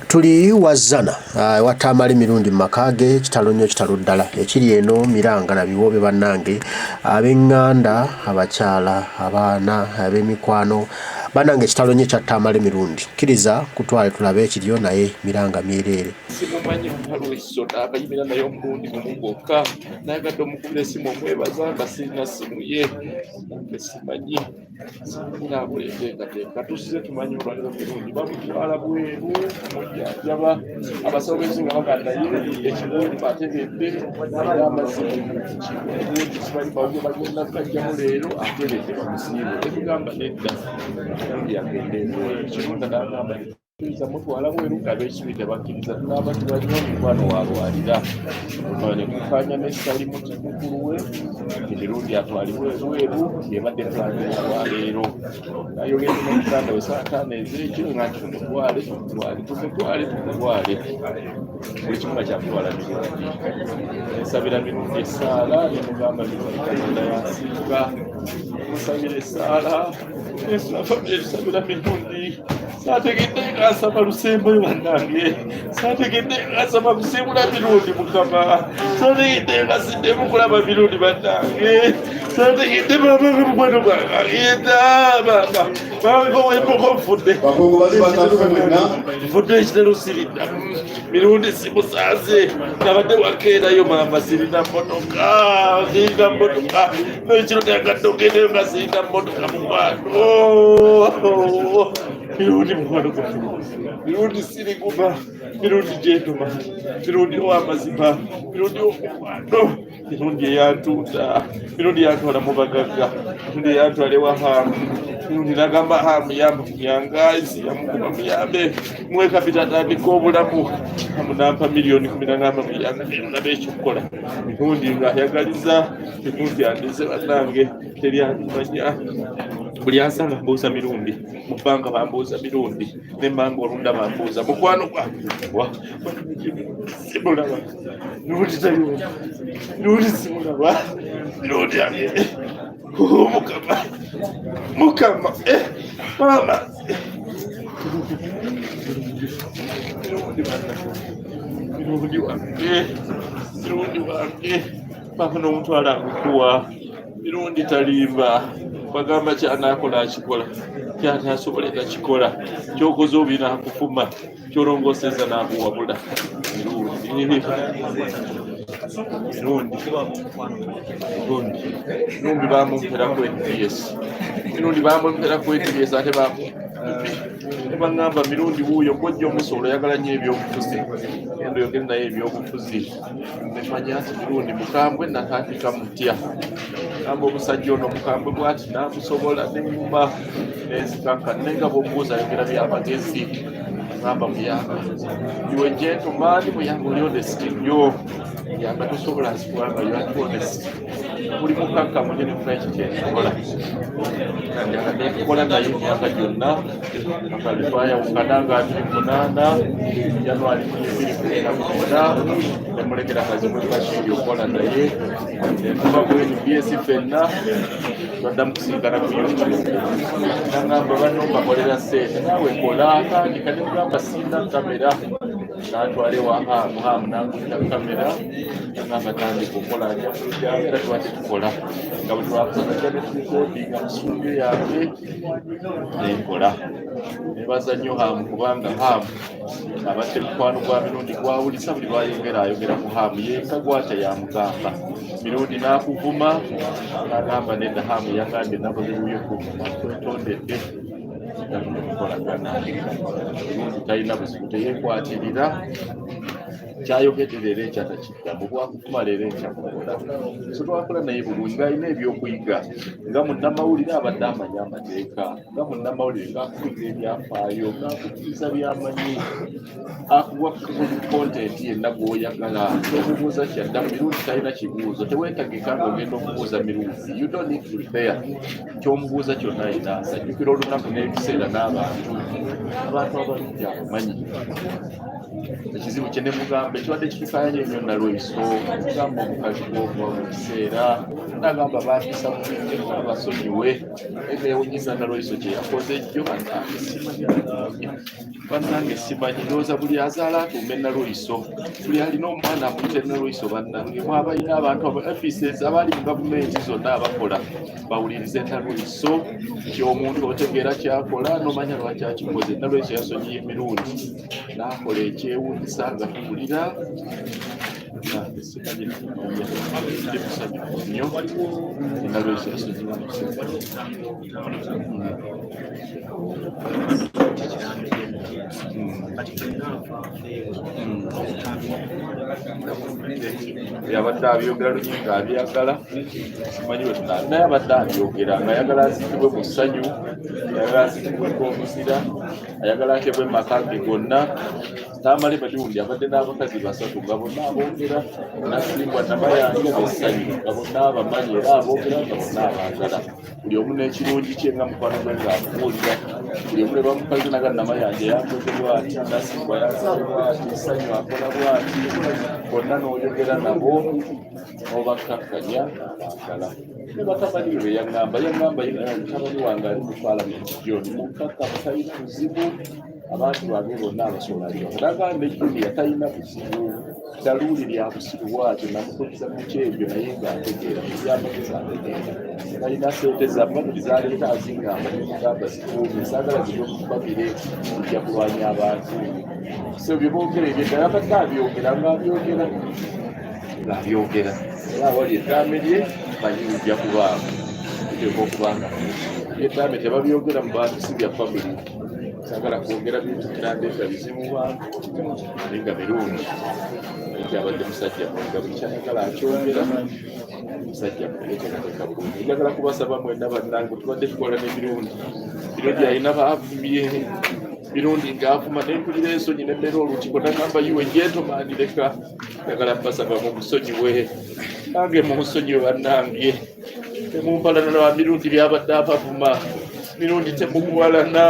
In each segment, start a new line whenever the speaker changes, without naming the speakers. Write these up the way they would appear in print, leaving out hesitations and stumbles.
Tuli wazana watamali mirundi makage kitalo nnyo kitalo ddala ekiri eno Miranga na Biwobe bannange ab'enganda abakyala abaana ab'emikwano bannange kitalo nnyo kyatamali mirundi kiriza kutwale tulabe ekiriyo naye Miranga myereere
simumanyi mpalo esota akayimira naye omurundi mumugokka nayagadde omukubira esimu omwebaza nga sirina simu ye simanyi nabulendeekateeka tusize tumanyi olwaliro mirundi bamutwala bweru mujjanjaba abasawo b'ensinga baganda ye ekibundi bategedde amazzi simanyi bawuge bagenda kajjamu leero ateredde bamusiibo ebigamba nedda yagende ekirunda n'agamba tuiza mutwala bweru ng'ab'ekibi tebakkiriza tunaaba tubanywa omukwano walwalira ne kukanya n'essali mukulu we emirundi atwalibwe bweru yebadde twanira lwaleero ayogedde n'omuganda we saataano ez'ekiro nga nti tumutwale buli kimu nga kyakutwala mirundi ensabira mirundi essaala nemugamba mirundi katonda yansinga musabira essaala esafamire tusabira mirundi saategedde nkasaba lusemboyo bannange saategedde nkasaba kusiibula mirundi mukama saategedde nkasiddemu kulaba mirundi bannange saategedde babanga mukwano gwange agenda baba nfudde ekitero siridda mirundi simusanze nabadde wakeerayo mama sirina mmotoka nekiro nayagadde ogendeyo nga sirina mmotoka mukwano mirundi mukwano gwange mirundi siriguma mirundi gyentuma mirundi ow'amazima mirundi omukwano mirundi eyantuuta mirundi yantwala mu bagagga mirundi eyantwala ewa Hamu mirundi nagamba Hamu yamba kunyangazi yamukuba muyambe muwe kapita atandika obulamu Hamu nampa miliyoni 10 muyange nabe ekyokukola mirundi ng'ayagaliza mirundi andize bannange teryandimanya buli ansanga mbuuza mirundi mu bbanga bambuuza mirundi nemmanga olunda bambuuza mukwano gwange simulaba mirundi taliwo mirundi simulaba mirundi yange mukama mama mirundi wange paka n'omutwala akukuwa mirundi talimba bagamba kyanakola akikola kyatasobola takikola kyokoze obina akufuma kyolongoseza nakuwabula mirundi bamumperako NTS mirundi bamumperako NTS ate nebagamba mirundi wuuyo gwojja omusoolo oyagala nnyo ebyobufuzi genda oyogere naye ebyobufuzi nemanya nti mirundi mukambwe nakandika mutya gamba omusajja ono mukambwe bwati namusobola nenyuma nezikaka nenga bwobuuza ayogera byamagezi gamba muyanga iwe gentleman muyanga oli honest nnyo yanga tosobola nsikubanga you are honest buli mukaka munye nekunaye kikyensobola yanga nekukola naye emyaka gyonna akalitwayawukana nga 28 Januari 2019 nemulekera kazimu kashiri okukola naye netuba bweni byesi fenna twadda mukusinkana ku YouTube nagamba banno mbakolera sente nawe kola atandika nemugamba sina kamera natwale wa Hamu nakulira kamera nagamba tandika okukola era tubadde tukola nga bwe twakusana jja netukodinga musumbye yange nenkola nebaza nnyo Hamu kubanga Hamu abadde mukwano gwa mirundi gwawulisa buli lwayongera ayogera ku Hamu yenka gwatya yamugamba mirundi nakuvuma agamba nedda Hamu yagambye nakoze buyo kuvuma twetondedde okukolagana mirundi talina buzibu teyekwatirira kyayogedde leero ekyatakiddamu bwakutuma leero ekyakukola so twakola naye bulungi ng'alina ebyokuyiga nga munnamawulire abadde amanya amateeka nga munnamawulire ng'akuyiga ebyafaayo ng'akukkiriza byamanyi akuwa kontenti yenna gw'oyagala tomubuuza kyaddamu mirundi talina kibuuzo teweetagika ng'ogenda okubuuza mirundi you don't need to prepare kyomubuuza kyonna ayinaasa jjukira olunaku n'ebiseera n'abantu abalungi abamanyi ekizibu kye ne mugamba nagamba ekibadde kitukaanye nnyo Nalweyiso gamba omukazi gw'okuba mu kiseera nagamba bampisa mu bintu basonyiwe ebeewunyiza Nalweyiso kye yakoze jjo bannange simanyi ndowooza buli azaala atuume Nalweyiso buli alina omwana amuyite Nalweyiso bannange mwabalina abantu offices abali mu gavumenti zonna abakola bawulirize Nalweyiso ky'omuntu otegeera kyakola n'omanya lwaki akikoze Nalweyiso yasonyiye emirundi n'akola ekyewuunyisa nga tuwulira nnyo Nalweyiso yasonyiwa yabadde abyogera lunyinga abyagala simanyi naye abadde abyogera ng'ayagala azikibwe mu ssanyu ayagala azikibweko omuzira ayagala akebwe maka ge gonna Tamale Madiwundi abadde n'abakazi 3 nga bonna aboogera nasimbwa Namayanja bessanyu nga bonna abamanyi era aboogera nga bonna abaagala buli omu n'ekirungi kye nga mukwano gwe ng'akubuulira buli omu ne bamukazi naga Namayanja yakoze bw'ati nasimbwa yakoze bw'ati essanyu akola bw'ati bonna n'oyogera nabo n'obakkakkanya abaagala ne batabani be yangamba mutabani wange ali mu Paalamenti John mukkakkamu talina buzibu abantu bange bonna abasobola nagamba Julia talina buzibu daluuli lya busiru bwatyo namutuliza mu kyebyo naye ng'ategeera ebyamagezi ategeera talina sente zammwe buli zaleeta azingamba nemugamba zikuumi saagala ziri okukubagire ojja kulwanya abantu so bye boogera ebyo ddala abadde abyogera ng'abyogera era awali eddaame lye manyi ujja kubaamu kuteeka okubanga eddaame tebabyogera mu bantu si bya family sagala kwogera bintu birandeeta bizibu bantu naye nga birungi ekyabadde musajja nga buli kyayagala akyogera musajja muleekerateeka bulungi njagala kubasaba mwenna bannange tubadde tukola n'emirundi alina baavumye birundi ng'avuma n'empulira ensonyi n'emmera olukiiko nagamba yiwe gyentomaani leka njagala mbasaba mu busonyiwe nange mu busonyiwe bannange temumpalana lwa mirundi byabadde abavuma mirundi temuwalana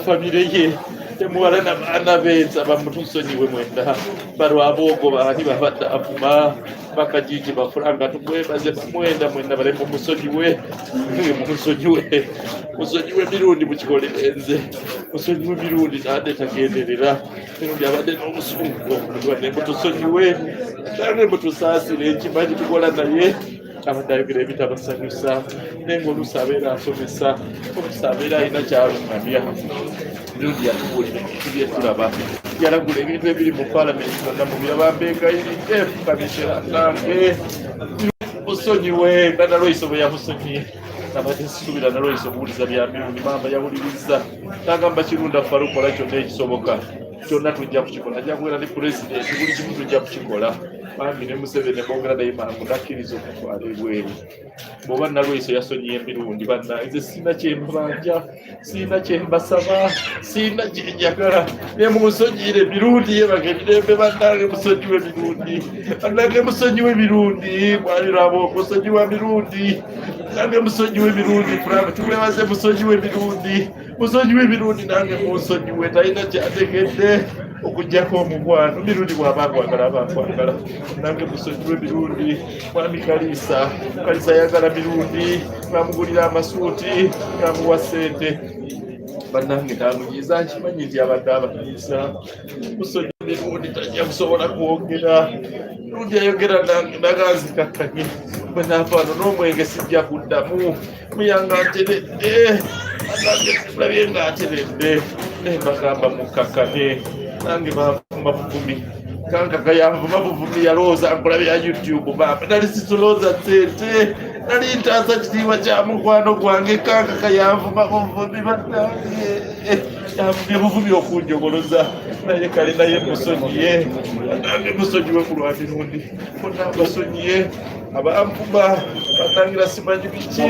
famire ye temuwalana baana be nsaba mutusonyiwe mwenna balwaboogo baani babadde avuma bakajiji bafulanga tumwebaze bamwenda mwenna balemu musonyiwe musonyiwe mirundi mukikolerenze musonyiwe mirundi nade tagenderera mirundi abadde n'obusungu ne mutusonyiwe nange mutusaasire ekimanyi tukola naye abadde ayogera ebitabasanyusa naye ng'oluusi abeera asomesa oluusi abeera alina kyalungamya mirundi yatubuulira ebintu bye tulaba yalagula ebintu ebiri mu Paalamenti zonna mu byabambeegayiride fukamisera nange musonyiwe nga Nalweyiso bwe yamusonyiye abadde sisuubira Nalweyiso obuwuliza bya mirundi mamba yawuliriza nagamba kirunda ffe alukola kyonna ekisoboka kyonna tujja kukikola jagwera ne pulezidenti buli kimu tujja kukikola bambi ne Museveni boogera naye mangu nakkiriza okutwala ebweru bw'oba Nalweyiso yasonyiye emirundi bannange sirina kyembanja sirina kyembasaba sirina kyenjagala ne munsonyiire emirundi yebage emirembe bannange musonyiwe emirundi bannange musonyiwe emirundi bwalirabooko musonyiwa mirundi nange musonyiwe emirundi fulanga tumwebaze musonyiwe emirundi nange munsonyiwe talina kyategedde okujjako omugwano mirundi bw'aba akwagala aba akwagala nange musonyiwe mirundi mwami Kalisa ayagala mirundi bamugulira amasuuti bamuwa ssente bannange namunyiiza nkimanyi nti abadde abanyiiza musonyiwe mirundi tajja kusobola kwogera mirundi ayogera naganzikakkanye bwe naafaano n'omwenge sijja kuddamu muyanga nteredde bannange tulabye ng'ateredde naye bagamba mukkakkane nange bavuma buvumi kankaka yanvuma buvumi yalowooza nkola bya YouTube bambi nali situlooza ssente nali ntaasa kitiibwa kya mukwano gwange kankaka yanvuma buvumi bannange yanvumye buvumi okunjogoloza naye kale naye musonyiye bannange musonyiwe ku lwa mirundi bonna basonyiye abanvuma bannangira simanyi biki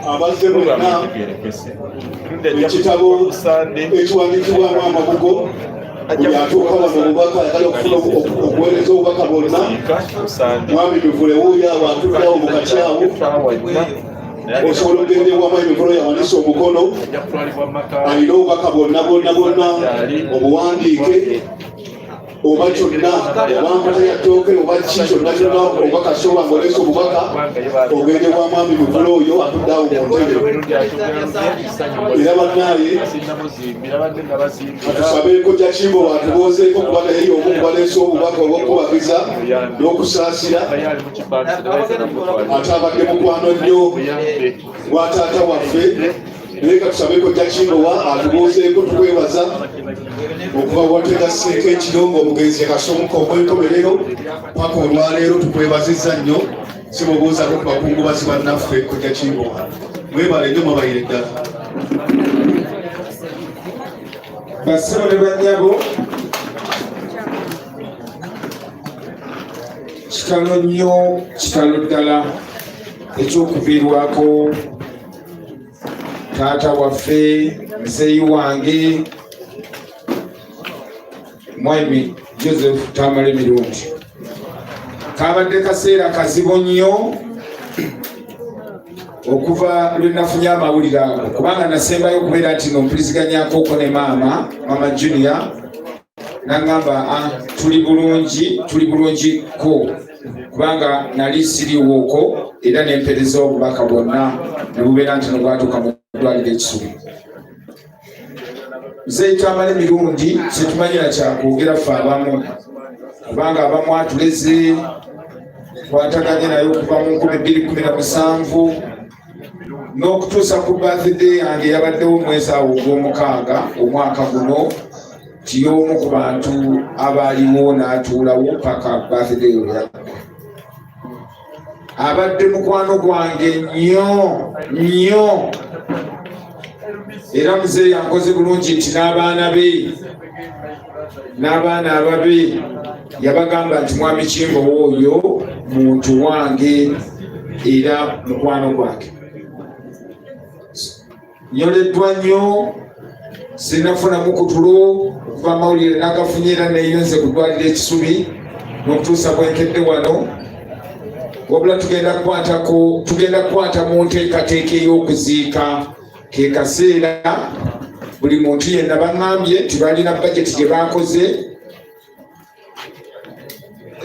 abazze bonna ekitabo ekiwandiikibwamu amabugo buli atuuka wano obubaka ayagala okufuna okuweereza obubaka bonna mwami bivule wuuyo abantu byawo mu kakyawo osobola okugendebwamu emikolo yawanise omukono alina obubaka bonna obuwandiike oba kyonna obampata yatooke oba ki kyonna kyonna oba kasoba ng'oleesa obubaka ogendebwamu emikolo oyo atuddeawo mu ntebe era bannaaye atusabeeko Jakimbo watubuuzeeko kuba naye omu kubaleesa obubaka obw'okubagiza n'okusaasira ate abadde mukwano nnyo wa taata waffe naye katusabeeko Jakimbo atubuuzeeko tukwebaza okuba watega Seeka ekiro ng'omugenzi akasomuka omwenkomerero paka olwaleero tukwebazizza nnyo si mubuuzako ku bakungubazi bannaffe ku Jakimbo mwebale nnyo mwabayire ddala
basebo ne bannyabo kitalo nnyo kitalo ddala ekyokuviirwako taata waffe muzeeyi wange Mwami Joseph Tamale Mirundi kabadde kaseera kazibu nnyo okuva lwe nafunye amawulire ago kubanga nasembayo okubeera nti nompuliziganyako ne mama Junior nangamba tuli bulungi ko kubanga nali siriwooko era nempereza obubaka bwonna ne bubeera nti nobwatuuka mu ddwaliro ekisubi Muzeeyi Tamale Mirundi setumanyira kyakwogera ffe abamu kubanga abamu atuleze twataganye naye okuva mu 2017 n'okutuusa ku birthday yange yabaddewo omwezi awo ogw'omukaaga omwaka guno tiyomu ku bantu abaaliwo n'atuulawo paka birthday oyo abadde mukwano gwange nnyo era muzeeyi yankoze bulungi nti n'abaana ababe yabagamba nti Mwami Kimbo oyo muntu wange era mukwano gwange nyoleddwa nnyo sinnafunamu kutulo okuva amawulire n'agafunye era neyonze ku ddwaliro ekisubi n'okutuusa bwenkedde wano wabula tugenda kukwata mu nteekateeka ey'okuziika ke kaseera buli muntu yenna baŋŋambye nti balina bajeti gye baakoze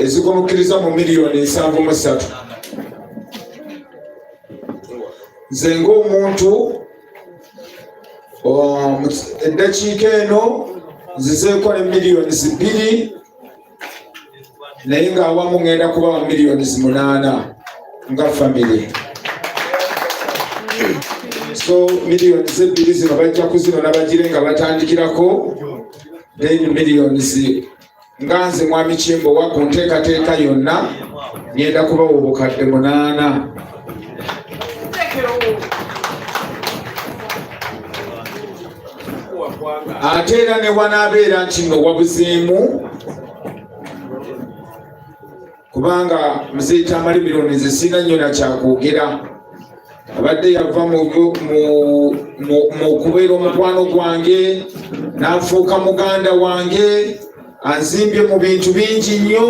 ezigomukiriza mu miliyoni 73 nze ng'omuntu eddakiika eno nzizeeko ne miliyoni 2 naye ng'awamu ŋŋenda kubawa miliyoni 8 nga family so miliyoni 2 zino bajja kuzino bagire nga batandikirako then miliyoni nga nze Mwami Kimbo wa ku nteekateeka yonna ngenda kubawa obukadde 8 ate era ne wanaabeera nti nno wabuzeemu kubanga Muzeeyi Tamale Mirundi nze sina nnyo nakyakwogera abadde yava mu kubeera omukwano gwange n'afuuka muganda wange anzimbye mu bintu bingi nnyo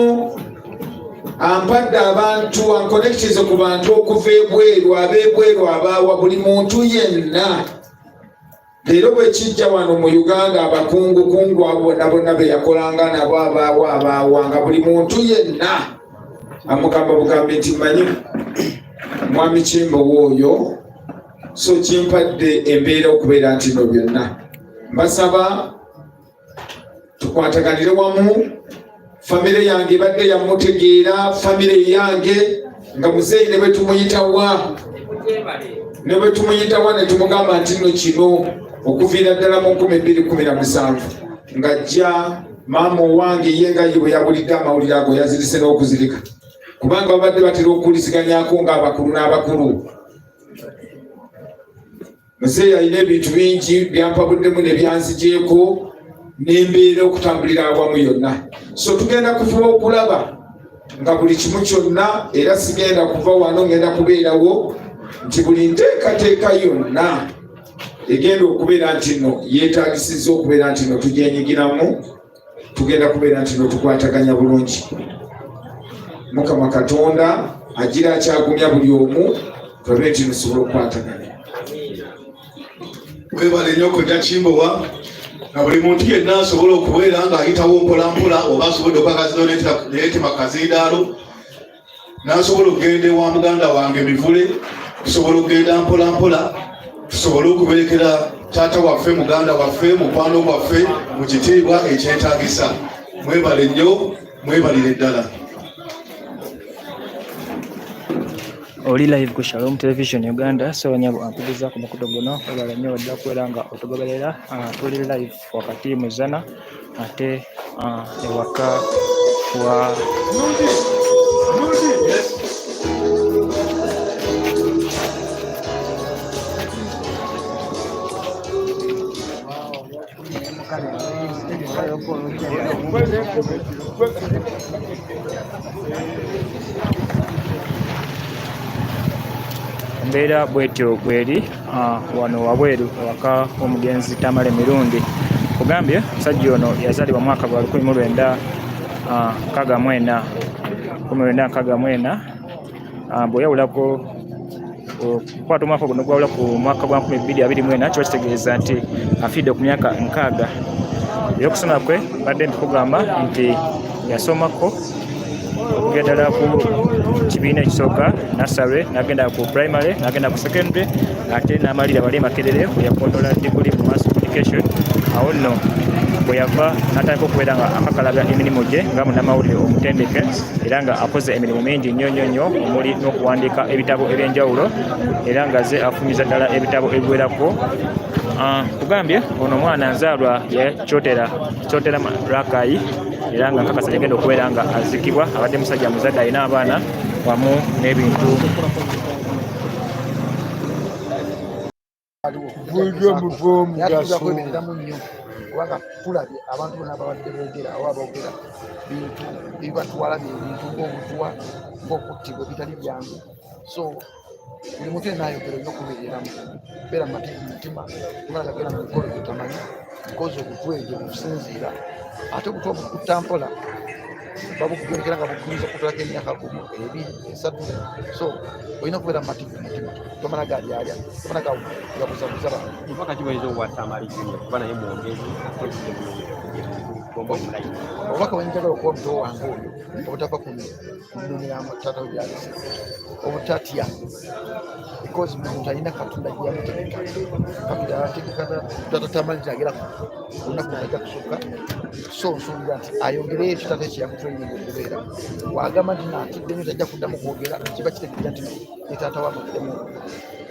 ampadde abantu ankonekitize ku bantu okuva ebweru ab'ebweru abaawa buli muntu yenna leero bwekijja wano mu Uganda abakungukungu abo bonna be yakolanga nabo abaawa nga buli muntu yenna amugamba bugambe nti manyi Mwami Kimbo w'oyo so kimpadde embeera okubeera nti no byonna mbasaba tukwataganire wamu famire yange badde yamutegeera famire yange nga muzeeyi ne bwe tumuyitawa ne tumugamba nti nno kino okuviira ddala mu 2017 ng'ajja maama owange ye nga ye bwe yabulidde amawulire ago yazirise n'okuzirika kubanga babadde batera okuwuliziganyako ng'abakulu n'abakulu muzeeyi alina ebintu bingi byampabuddemu ne byanzigyeko n'embeera okutambulira awamu yonna so tugenda kufuba okulaba nga buli kimu kyonna era sigenda kuva wano ngenda kubeerawo nti buli nteekateeka yonna egenda okubeera nti nno yeetaagisiza okubeera nti nno tugyenyigiramu tugenda kubeera nti nno tukwataganya bulungi Mukama Katonda agira akyagumya buli omu toleti musobola okukwataganya.
Webale nnyo Kojja Kimbowa na buli muntu yenna asobola okubeera ng'ayitawo mpolampola oba asobodde okakazidonetema kazindaalo n'asobola okugenda ewa muganda wange Mivule, tusobola okugenda mpolampola, tusobole okuberekera taata waffe, muganda waffe, mukwano gwaffe mu kitiibwa ekyetaagisa. Mwebale nnyo, mwebalire ddala.
Oli live ku Shalom Television Uganda, so nyabo ampigiza ku makuto gono webala nnyo wadde okubeera nga otugoberera. Tuli live wakati muzana ate ewaka wa mbeera bwetyo bweri wano wabweru ewaka omugenzi Tamale Mirundi. Kugambye musajja ono yazaalibwa mwaka gwa 1964 bweyawulako okukwata omwaka guno gwawula ku mwaka gwa 2024 kiba kitegeeza nti afiidde ku myaka 60. Eyokusoma kwe badde nkugamba nti yasomako okugenda ddala ku kibiina ekisooka nursery, n'agenda ku primary, n'agenda ku secondary, ate n'amalira bali Makerere bwe yakondola degree mu mass communication. Awo nno bwe yava n'atandika okubeera nga akakalaga emirimu gye nga munnamawulire omutendeke, era nga akoze emirimu mingi nnyo omuli n'okuwandiika ebitabo eby'enjawulo, era nga ze afumiza ddala ebitabo ebiwerako. Kugambye ono omwana nzaalwa Kyotera Rakai, era nga nkakasa yagenda okubeera nga azikibwa, abadde musajja muzadde alina abaana wamu n'ebintu.
Kubanga tulabye abantu bonna babadde boogera oba boogera bintu bibatwala bintu ng'obutwa ng'okuttibwa bitali byangu. So buli muntu yenna ayogera olina okubeereramu, beera mumativu mu mutima, kumala gagenda mu mikolo gyetamanyi kozi obutwa egyo businziira. Ate obutwa bukutta mpola babukugerekera nga bukuyinza okutulako emyaka 1, 2, 3. So olina okubeera mumativu mu mutima, tomala galyalya, tomala gabuzabuza bantu.
Mpaka kibayinza okukwata amalikiyo kuba naye mwongezi
obubaka bwenjagala okuwa omuto wange oyo obutava kunumira taata byalese obutatya, because muntu alina Katonda gyeyamutegeka. Katonda yategeka taata Tamale agera olunaku ajja kusooka. So nsuubira nti ayongereyo ekyo taata ekyeyamutraininga okubeera. Wagamba nti natudde nyo tajja kuddamu kwogera, kiba kitegeeza nti ne taata wamuddemu.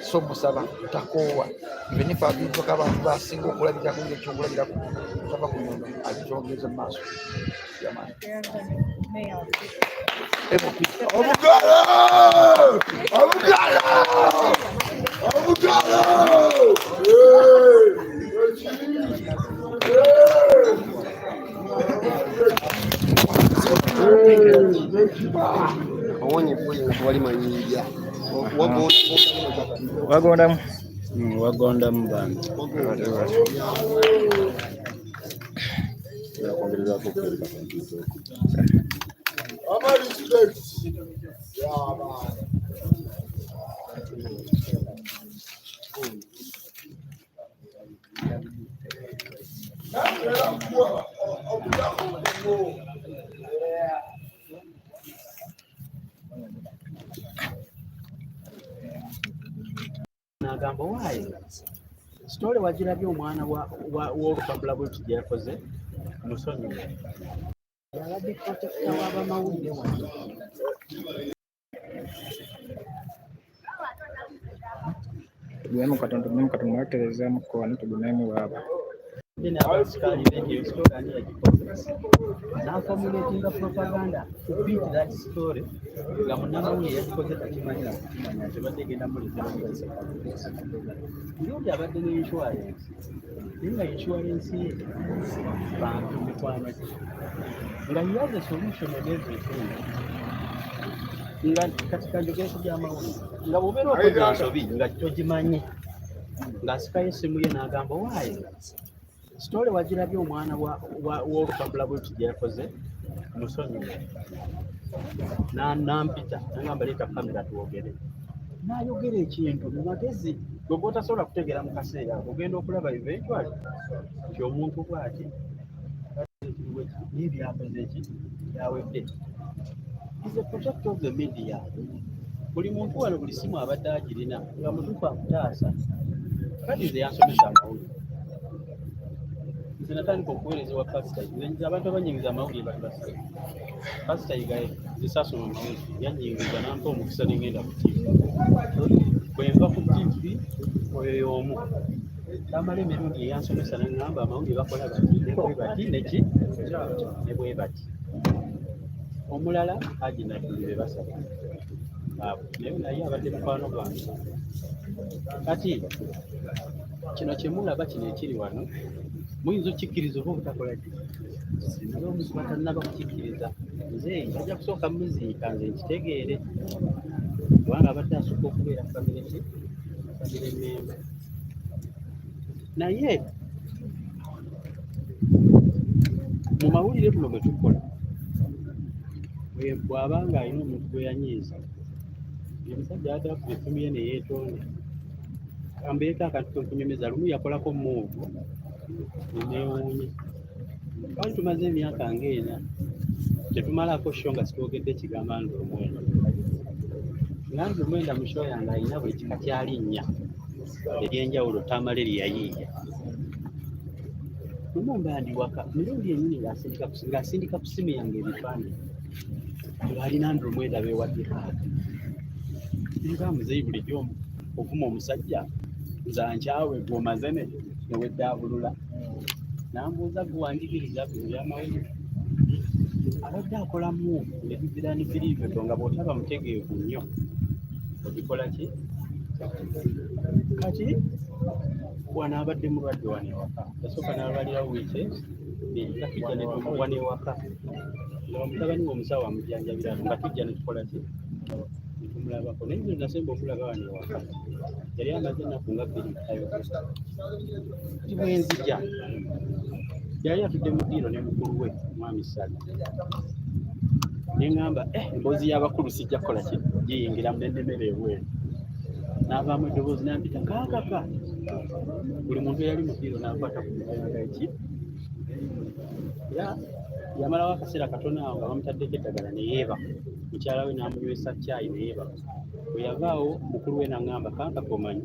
So musaba takoowa, even if abintuko abantu basinga okulabirako ng'ekyokulabirako tava ku nnono akyongeza mu maaso.
wagondamu bantu nagamba waayi sitole wagirabye omwana w'olupapula bweki gye yakoze musonyiwe yabadde protekita w'abamawulire wano.
Tugwemu Katonda mwatereezaamu kkooni tugumeemu waaba.
N'abasikaali b'ekyo sitole ani yagikozesa n'aformulatinga propaganda to beat that story nga munnamawulire yagikoze takimanyi nakukimanya tebadde egenda muleetera nti abadde ne insurance naye nga insurance ye bantu mikwano gye nga he has a solution of everything. Nga kati kanjogeeko gy'amawulire nga bw'obeera okoze ensobi nga togimanyi ng'asikayo essimu ye n'agamba waayi sitole wagirabye omwana w'olupapula bweki gye yakoze musonyiwe nampita nagamba leeta kamera twogere n'ayogera ekintu mu magezi gwe otasobola kutegeera mu kaseera ako ogenda okulaba eventually nti omuntu bw'ati n'ebyakoze eki byawedde. Is a project of the media. Buli muntu wano buli simu abadde agirina nga mutuufu akutaasa kati nze yansomesa amawulire. Nze natandika okuweereza wa pasita nze abantu abanyingiza amawulire bali basatu. Pasita yigaye zisasula amawulire yanyingiza nampa omukisa n'engenda ku TV. Bwe nva ku TV oyo omu tamala emirundi eyansomesa n'angamba amawulire bakola bati ne bwe bati neki ne bwe bati. Omulala aginatulire basatu naye abadde mukwano gwange. Kati kino kyemulaba kino ekiri wano muyinza okukikkiriza oba obutakola ki naye omuntu batannaba kukikkiriza nze ajja kusooka muziika nze nkitegeere kubanga abadde asooka okubeera famire ki famire memba. Naye mu mawulire buno bwe tukola bw'aba ng'alina omuntu gwe yanyiiza omusajja adakuba effumu ye ne yeetonda ambeeko akantu kenkunyumeza lumu yakolako muuvu neneewuunya twali tumaze emyaka ng'ena tetumalako sho nga sitwogedde kigambo Andrew Mwenda nga Andrew Mwenda mu sho yange alina buli kika kyalinnya eryenjawulo tamale lyeyayiiya lumu mba ndi waka mirundi enyini ng'asindika ku simu yange ebifaananyi ng'alina Andrew Mwenda beewadde kaati nga muzeeyi bulijjo okuvuma omusajja nzankyawe gwomaze neweddaabulula nambuuza guwanjigiriza bino byamawulire abadde akolamu nebizirani biriiveto nga bw'otaba mutegeevu nnyo obikola ki kati wanaabadde mulwadde wano ewaka yasooka n'alwalira weekend katujja netumuwana ewaka mutabani omusawo amujjanjabira nga tujja netukola ki netumulabako naye nze nasemba okulaba wano ewaka yali amaze ennaku nga bbiri ayogeza ti bwenzija yali atudde mu ddiiro ne mukulu we mwami Sala neŋŋamba emboozi y'abakulu sijja kukola ki giyingiramu n'ennemera ebweru n'avaamu eddoboozi n'ampita kaakaka buli muntu eyali mu ddiiro n'akwata ku muganga eki yamalawo akaseera katono awo nga bamutaddeko eddagala ne yeebaka mukyala we n'amunywesa caayi ne yeebaka bwe yavaawo mukulu we n'aŋŋamba kaakaka omanyi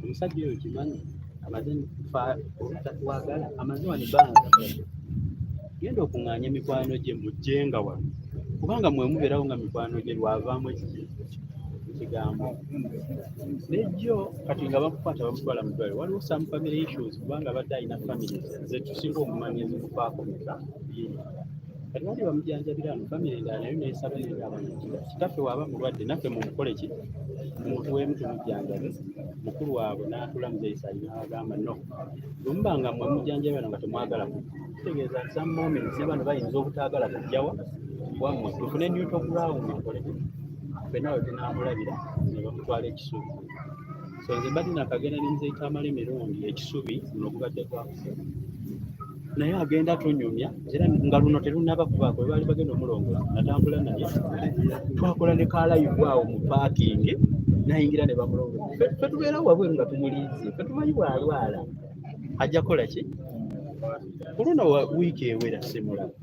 omusajja oyo kimanyi amaze twagala amaze wano ebbanga genda okuŋŋaanya emikwano gye mujjenga wano kubanga mwemubeerawo nga mikwano gye lwavaamu ekigambo nejjo kati nga bamukwata bamutwala mu ddwaliro waliwo some family issues kubanga abadde alina family ze tusinga okumanya ezimukwakomeza kati bali bamujjanjabira ano family endala nayo neesaba nengabanakira kitaffe waaba mulwadde naffe mumukole ki omuntu wemu tumujjanjabe mukulu waabwe n'atula muzeeyisayi n'agamba no lumuba nga mmwe mujjanjabe bano nga temwagala kitegeeza some moments ne bano bayinza obutaagala kujjawa wammwe tufune neutral ground nkole ffenna we tunaamulabira ne bamutwala ekisubi so nze mbadde nakagenda ne muzeeyi tamala emirundi ekisubi luno ogubadde gwakusema naye agenda tunyumya era nga luno terunaba kubaako we baali bagenda omulongola natambula naye twakola ne kaalayivu awo mu paakingi nayingira ne bamulongola fe tubeerawo wabweru nga tumuliize fe tumanyi bwalwala ajja kukola ki kuluno wiiki ewera simulaba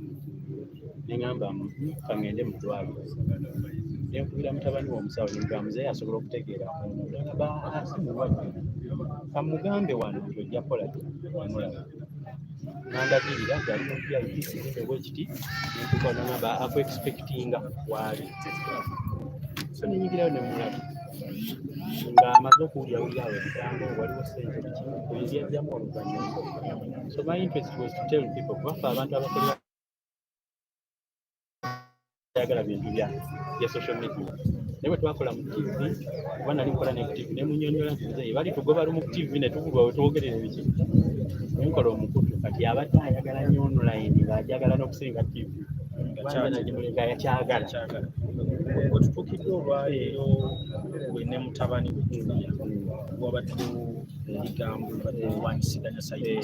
neŋŋamba kangende mu ddwaliro nenkubira mutabani w'omusawo nemugamba muzeeyi asobola okutegeera simulwadde kamugambe wano nti ojja kukola ki omulaba nandagirira nti ali mu VIP obwekiti nentuuka nagamba akuexpectinga waali so nenyigirayo nemulaba nga amaze okuwulyawulira awo ebigambo waliwo sente bikimu kubyajjamu oluvannyuma so my interest was to tell people kubaffe abantu abakolera ayagala bintu bya social media naye bwe twakola mu TV kuba nali nkola ne ku TV ne munyonyola nti muzeeyi bali tugoba lumu ku TV ne tubulwa we tuwogerera ebiki nenkola omukutu kati abadde ayagala nnyo online ng'ajagala n'okusinga TV nagimulinga yakyagala
wetutuukiddwa olwaleero gwe ne mutabani wabadde ebigambo badde wanyisiganya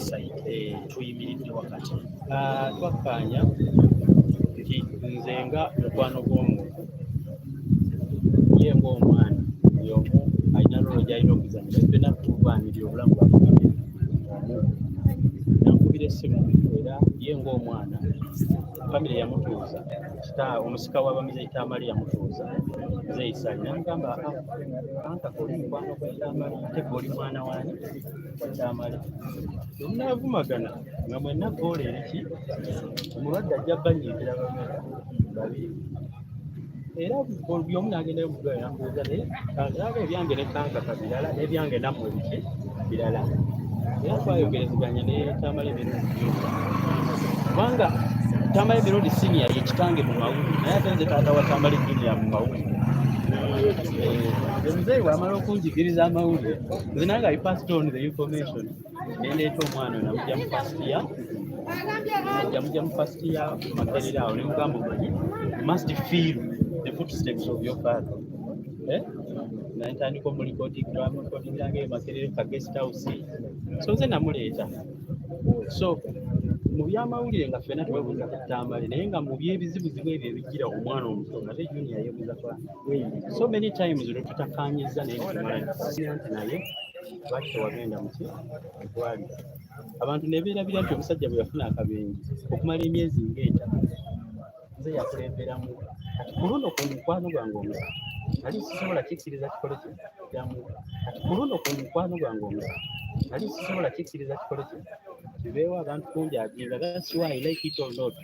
sayidi tuyimiridde wakati
twakkaanya nti nze nga mukwano gw'omuntu ye ng'omwana kyalina okuzannya ffenna tukuvanirira obulamu bwaffe nankubira essimu era ye ng'omwana famire yamutuuza omusika w'abamize Itamali yamutuuza zeisali namugamba ankakoli mukwano gwa Itamali ate goli mwana wani wa Itamali omunaavumagana nga mwenna goola eriki omulwadde ajja banyiikira babiri era buli omu n'agenda mugaya nambuuza naye naga ebyange ne kankaka birala n'ebyange nammwe biki birala era twayogerezeganya ne Itamali emirundi kubanga Itamali emirundi senior ye kitange mu mawulire naye ate nze taata wa Itamali junior mu mawulire omuzeeyi wamala okunjigiriza amawulire nze nange I passed on the information nendeeta omwana namujja mu first year najja mu first year Makerere awo ne mugamba omanyi must feel the footsteps of your father nantandika omulikootirange Makerere ka guest house so nze namuleeta so mu byamawulire nga ffenna twebuuza ku Itamali naye nga mu byebizibuzibu ebyo ebijjira omwana omuto ate junior yeebuuza kwa so many times lwetutakanyiza naye nti naye lwaki tewagenda muki eddwaliro abantu ne beerabira nti omusajja bwe yafuna akabenje okumala emyezi ng'etaano nze yakulemberamu kati ku luno ku mukwano gwange omusa nali sisobola kikkiriza kikole kyamu kati ku luno ku mukwano gwange omusa nali sisobola kikkiriza kikole kibeewo abantu kungi aginga that's why like it or not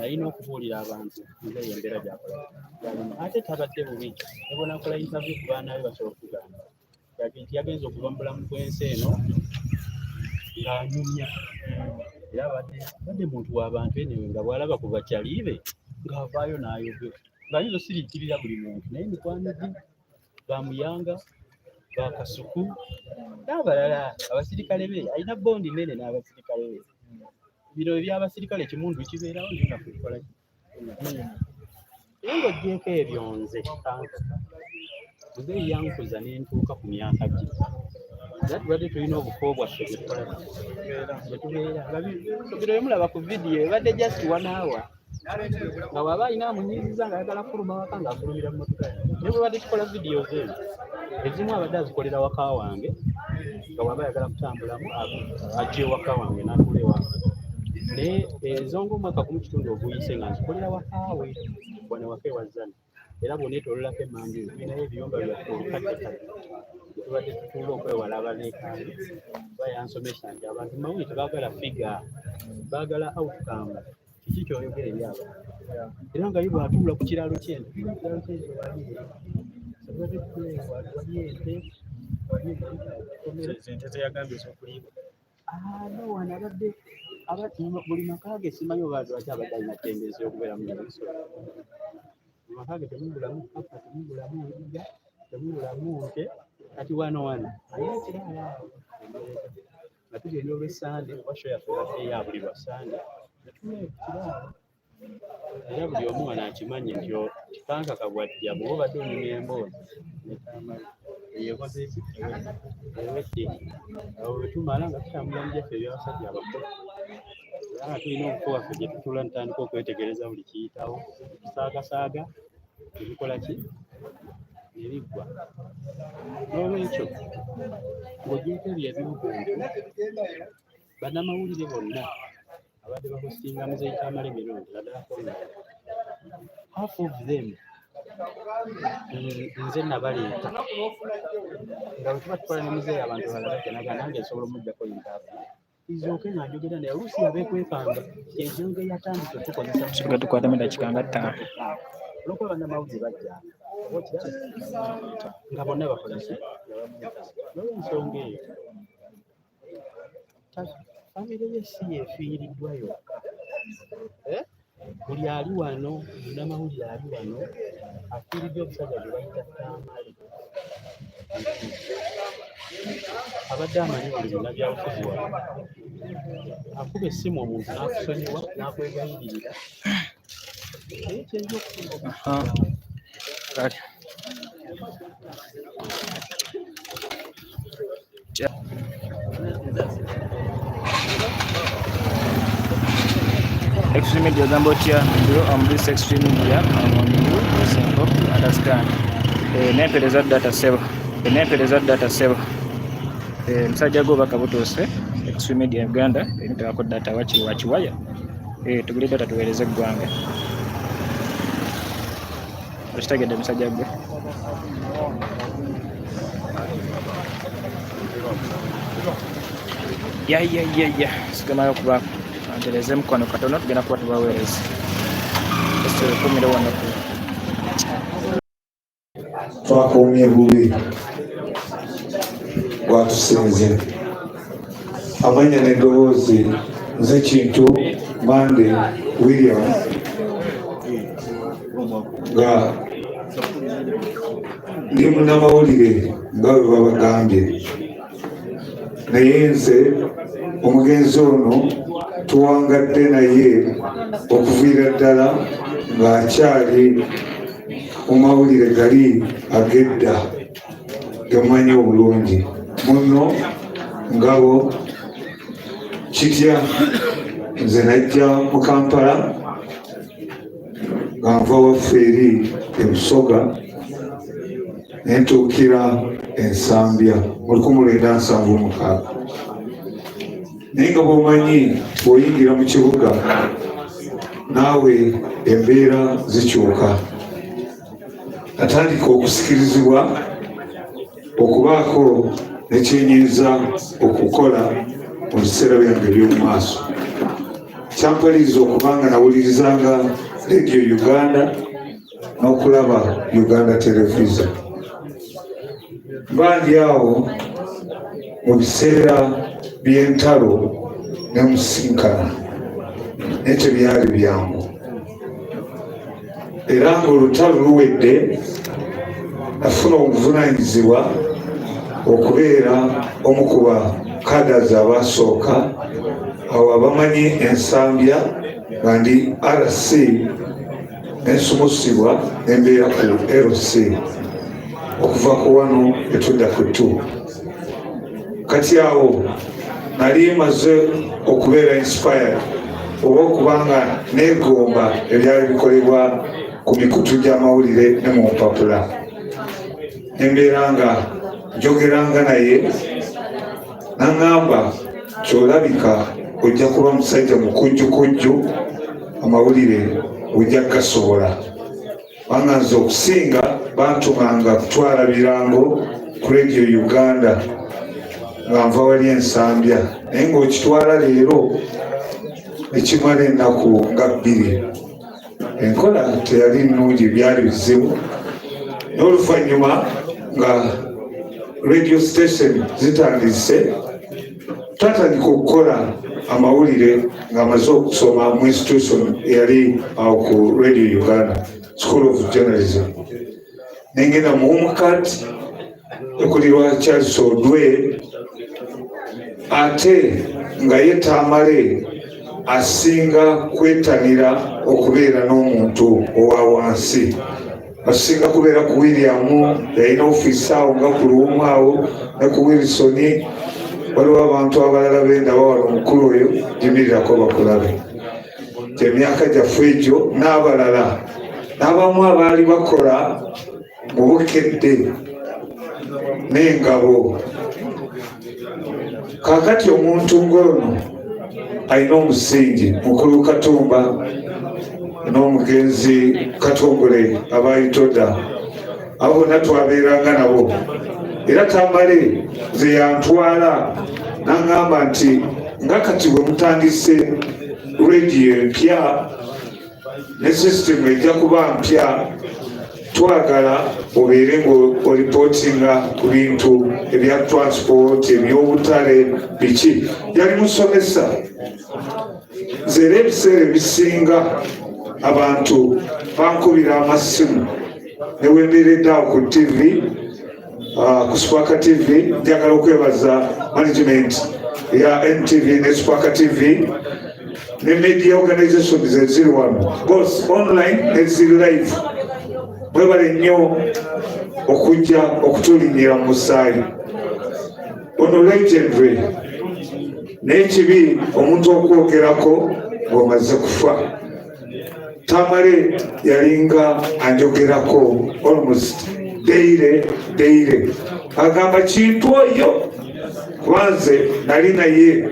alina okubuulira abantu nze embeera gyakola ate tabadde bubi nebonakola interview ku baana be basobola okugamba yagi nti yagenza okuva mu bulamu bw'ensi eno ng'anyumya era badde muntu w'abantu enewe nga bw'alaba ku bakyaliibe ng'avaayo n'ayogera ng'ayinza osiriikirira buli muntu naye mikwano gye bamuyanga bakasuku n'abalala abasirikale be alina bondi nene n'abasirikale be bino ebyabasirikale ekimundu kibeerawo naye nga kukola naye ng'oggyeko ebyo nze nze yankuza n'entuuka ku myaka gye era tubadde tulina obufo bwaffe bwetubeera biro bemulaba ku vidiyo ebadde just 1 hour nga bw'aba alina amunyiiziza ng'ayagala fuluma waka ng'afulumira mu motoka naye bwe badde tukola vidiyo ze ezimu abadde azikolera waka wange nga bw'aba ayagala kutambulamu ajja ewaka wange n'atula ewaka naye ezo ng'omwaka gumu kitundu oguyise nga nzikolera waka we wane waka ewazzana era bw'oneetoololako emmanju naye ebiyumba byaffe ebikaddekadde tubadde tutuula okwewala abaneekaali bayansomesa nti abantu mawulire tebaagala figa baagala outcome kiki kyoyogera eri abantu era nga ye bw'atuula ku kiraalo ky'ente ente zeyagambye ezokuliibwa wana abadde buli maka ge simanyi oba lwaki abadde alina tendezi y'okubeera mu ebisolo mu maka ge temubulamu kapa temubulamu endiga temubulamu nte kati wano ayina ekiraala nga tugenda olw'essande washo yaffe badde ya buli lwa sande netula ekiraalo era buli omu wano akimanyi nti kikankaka bwajja bw'oba obadde onyumya emboozi netamala yeekoze ewedde awo wetumala nga tutambula mu gyaffe ebyabasajja abakulu era nga tulina obuko waffe gye tutula ntandika okwetegereza buli kiyitawo tusaagasaaga ebikola ki nebiggwa n'olwekyo ng'ogyeko ebyo ebibuguntu bannamawulire bonna abadde bakustinga muzeeyi Itamali emirundi naddala konna half of them nze nabaleeta nga bwe tuba tukola ne muzeeyi abantu balala tenaga nange nsobola omuddako interview izooke ng'anjogera naye oluusi yabeekwekanga enjongo eyatandika tukozesa
kiruga tukwatamu eddakiika nga 5
olwokuba bannamawulire bajja nga bonna bakolaki n'olwensonga eyo famire ye si yeefiiriddwa yokka buli ali wano munnamawulire ali wano afiiridde omusajja gwe bayita Tamale abadde amanyi buli munnabyabufuzi wano akuba essimu omuntu n'akusonyiwa n'akwegayiririra naye kyenza okufuuka
Extreme media Zambia, on this extreme media, on you, understand. Nepeleza data save. Nempereza data sebo. Musajja gwo bakabutuuse Extreme Media Uganda emitako data wakiwaya. Tugule data tuweereze eggwanga. Okitegedde musajja gwe. Ya sigamayo kuba antereze mukono katono tugenda kuba tubaweereza. Kumira wano ku
twakuumye bubi gwatusinze amanya n'eddoboozi nze Kintu Mande William nga ndi munnamawulire nga bwe babagambye, naye nze omugenzi ono tuwangadde naye okuviira ddala ng'akyali mu mawulire gali ag'edda gemumanyi obulungi. Muno Ngabo Kitya nze najja mu Kampala nga nva waffe eri e Busoga ne ntuukira Ensambya mu 1976. Naye nga bw'omanyi bw'oyingira mu kibuga naawe embeera zikyuka. Natandika okusikirizibwa okubaako nekyenyiza okukola mu biseera byange by'omu maaso. Kyampaliriza okubanga nawulirizanga Radio Uganda n'okulaba Uganda Television. Mba ndi awo mu biseera by'entalo n'emusinkana naye tebyali byangu. Era ng'olutalo luwedde nafuna obuvunaanyizibwa okubeera omu ku bakadazi abaasooka awo abamanyi Ensambya nga ndi RC nensumusibwa nembeera ku LC okuva ku wano etudda ku 2. Kati awo nali maze okubeera inspired oba okubanga neegomba ebyali bikolebwa ku mikutu gy'amawulire ne mu mpapula. Nembeera nga njogeranga naye n'aŋŋamba kyolabika ojja kuba musajja mukujjukujju, amawulire ojja gasobola. Banga nze okusinga bantumanga kutwala birango ku Radio Uganda nga nva wali Ensambya, naye ng'okitwala leero ekimala ennaku nga 2. Enkola teyali nnungi, byali bizibu. N'oluvannyuma nga radio station zitandise twatandika okukola amawulire ng'amaze okusoma mu institution eyali awo ku Radio Uganda School of Journalism. Nengenda mu Homecat ekulirwa Charles Odwe, ate nga ye Tamale asinga kwetanira okubeera n'omuntu owa wansi. Asinga kubeera ku William, yalina ofiisi awo nga ku Luwumu awo ne ku Wilson. Waliwo abantu abalala bendaba wano omukulu oyo gimirirako bakulabe. Emyaka gyaffe egyo n'abalala n'abamu abaali bakola mu bukedde n'engabo. Kaakati omuntu ng'ono alina omusingi. Mukulu Katumba n'omugenzi Katongole abayitoda abo bonna twabeeranga nabo. Era Tamale ze yantwala n'aŋŋamba nti nga kati bwe mutandise radio empya ne system ejja kuba mpya, twagala obeere ng'olipootinga ku bintu ebya transport, ebyobutale, biki. Yali musomesa. Nze era ebiseera ebisinga abantu bankubira amasimu ne wembeeredde awo ku TV, ku Spark TV. Njagala okwebaza management ya NTV ne Spark TV ne media organizations eziri wano, both online eziri live. Mwebale nnyo okujja okutulinyira mu musaayi. Ono legendary n'ekibi omuntu okwogerako ng'omaze kufa. Tamale yalinga anjogerako almost daily. agamba kintu oyo kubanze nali naye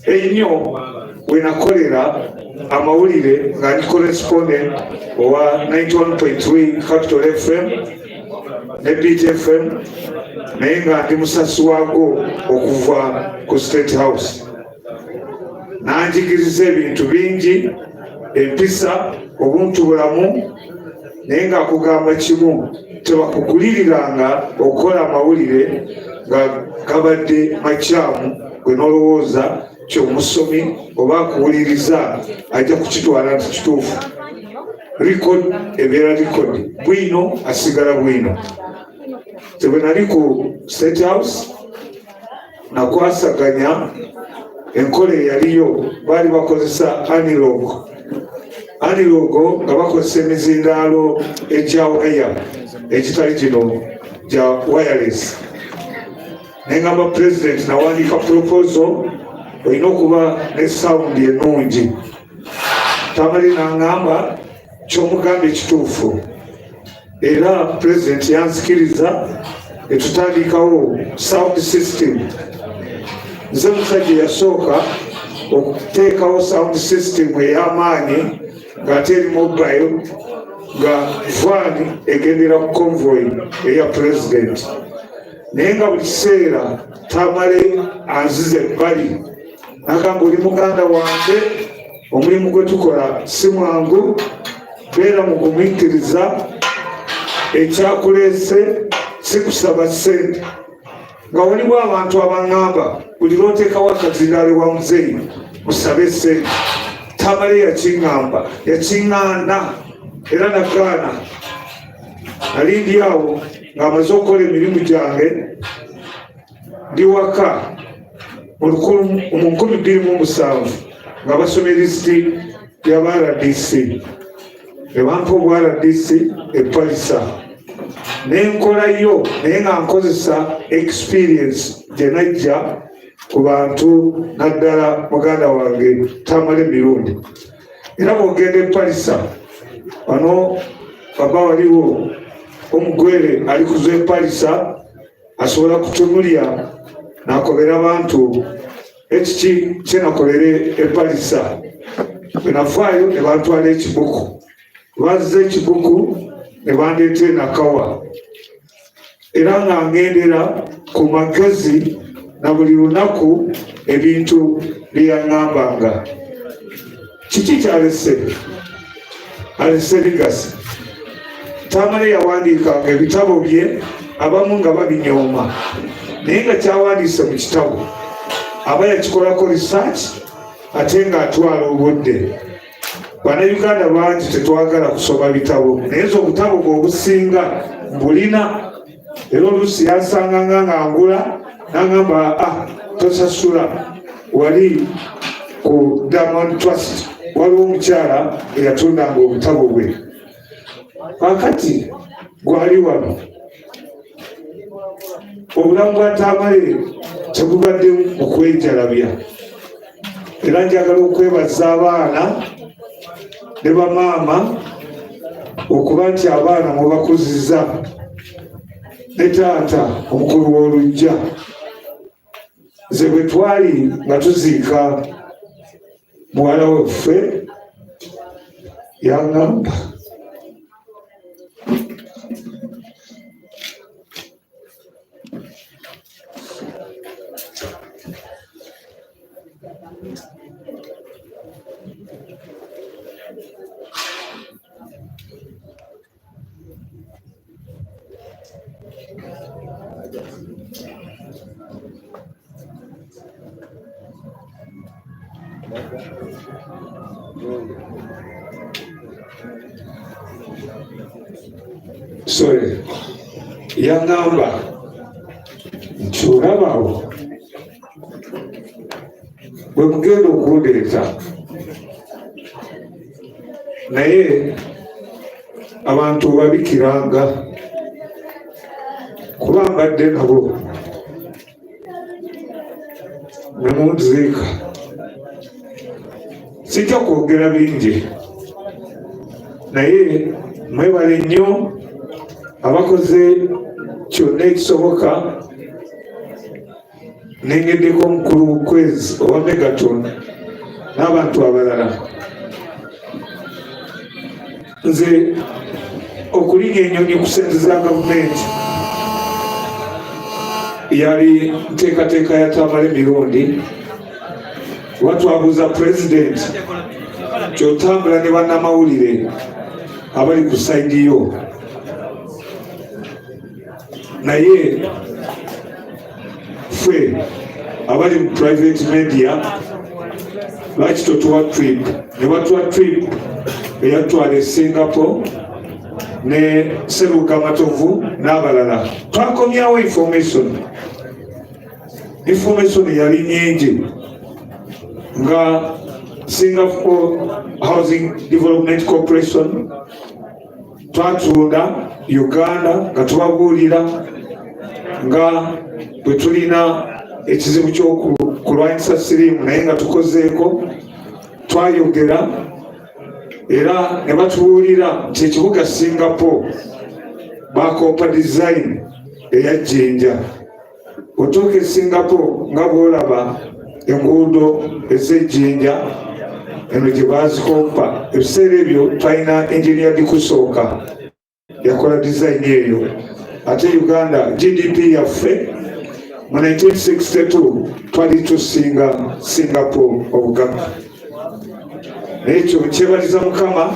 ennyo wenakolera amawulire nga ndi correspondent owa 91.3 Capital FM ne Beat FM naye nga ndi musasi waago okuva ku State House. Nanjigiriza ebintu bingi, empisa, obuntu bulamu, naye nga akugamba kimu, tebakuguliriranga okukola amawulire nga gabadde makyamu gwe nolowooza ky'omusomi oba akuwuliriza ajja kukitwala nti kituufu. Record ebeera record, bwino asigala bwino. Bwe nali ku State House nakwasaganya enkola eyaliyo, baali bakozesa analogo nga bakozesa emizindaalo egya waya egitali gino gya wireless. Nengamba president nawandiika proposal olina okuba ne sound ennungi. Tamale nangamba ky'omugamba ekituufu, era president yansikiriza etutandikawo sound system. Nze musajja yasooka okuteekawo sound system ey'amaanyi ng'ate eri mobile nga vaani egendera ku convoy eya president. Naye nga buli kiseera Tamale anzize ebbali n'agamba oli muganda wange, omulimu gwe tukola si mwangu, beera mu kumiikiriza, ekyakuleese si kusaba ssente. Nga waliwo abantu abaŋŋamba buli lw'oteekawo akazindaalo wa muzeeyi musabe ssente. Tamale yakiŋŋamba, yakiŋŋaana era nagaana. Nali ndi awo ng'amaze okukola emirimu gyange, ndi waka mu 2007 nga basoma elisiti y'aba RDC. Ebampa obw RDC epalisa n'enkolayo, naye nga nkozesa experience gye najja ku bantu naddala muganda wange Tamale mirundi. Era bw'ogenda epalisa wano baba waliwo omugwere ali kuza epalisa asobola kutunulya nakobera abantu ekiki kyenakolere epalisa. Bwe nafaayo ne bantwala ekibuku, bazza ekibuku ne bandeeta enakawa, era nga ngendera ku magezi na buli lunaku ebintu bye yaŋŋambanga. Kiki kyalese? Alese ligasi. Tamale yawandiikanga ebitabo bye, abamu nga babinyooma, naye nga kyawandiise mu kitabo aba yakikolako research ate ng'atwala obudde. Bannayuganda bangi tetwagala kusoma bitabo, naye nze obutabo bw'obusinga mbulina. Era oluusi yansanganga nga ngula n'angamba tosasula. Wali ku Diamond Trust waliwo omukyala eyatundanga obutabo bwe. Kakati gwali wano, obulamu bwa Tamale tebubadde mu kwejalabya. Era njagala okwebaza abaana ne bamaama okuba nti abaana mubakuziza, ne taata omukulu w'olujja. Nze bwe twali nga tuziika muwala waffe yaŋŋamba, sorry, yaŋŋamba nti olabawo bwe mugenda okundeeta, naye abantu babikiranga kuba mbadde nabo ne munziika. Sijja kwogera bingi, naye mwebale nnyo abakoze kyonna ekisoboka nengeddeko omukulu bukwezi owa Megaton n'abantu abalala. Nze okulinya ennyonyi ku ssente za gavumenti yali nteekateeka ya Tamale mirundi. Watwabuuza pulezidenti kyotambula ne bannamawulire abali ku sayidi yo, naye ffe abali mu private media lwaki totuwa trip? Ne batuwa trip eyatwala e Singapore ne Seruga Matovu n'abalala. Twakomyawo information yali nyingi nga Singapore Housing Development Corporation, twatunda Uganda nga tubabuulira nga bwe tulina ekizibu ky'okulwanyisa siriimu naye nga tukozeeko, twayogera era ne batubuulira nti ekibuga Singapore bakopa design eya Jinja. Otuuka e Singapore nga bw'olaba enguudo ez'ejjinja eno gye baazikopa, ebiseera ebyo twalina engineer Dikusooka yakola design eyo. Ate Uganda GDP yaffe mu 1962 twali tusinga Singapore obugagga. Ekyo kyebaliza Mukama.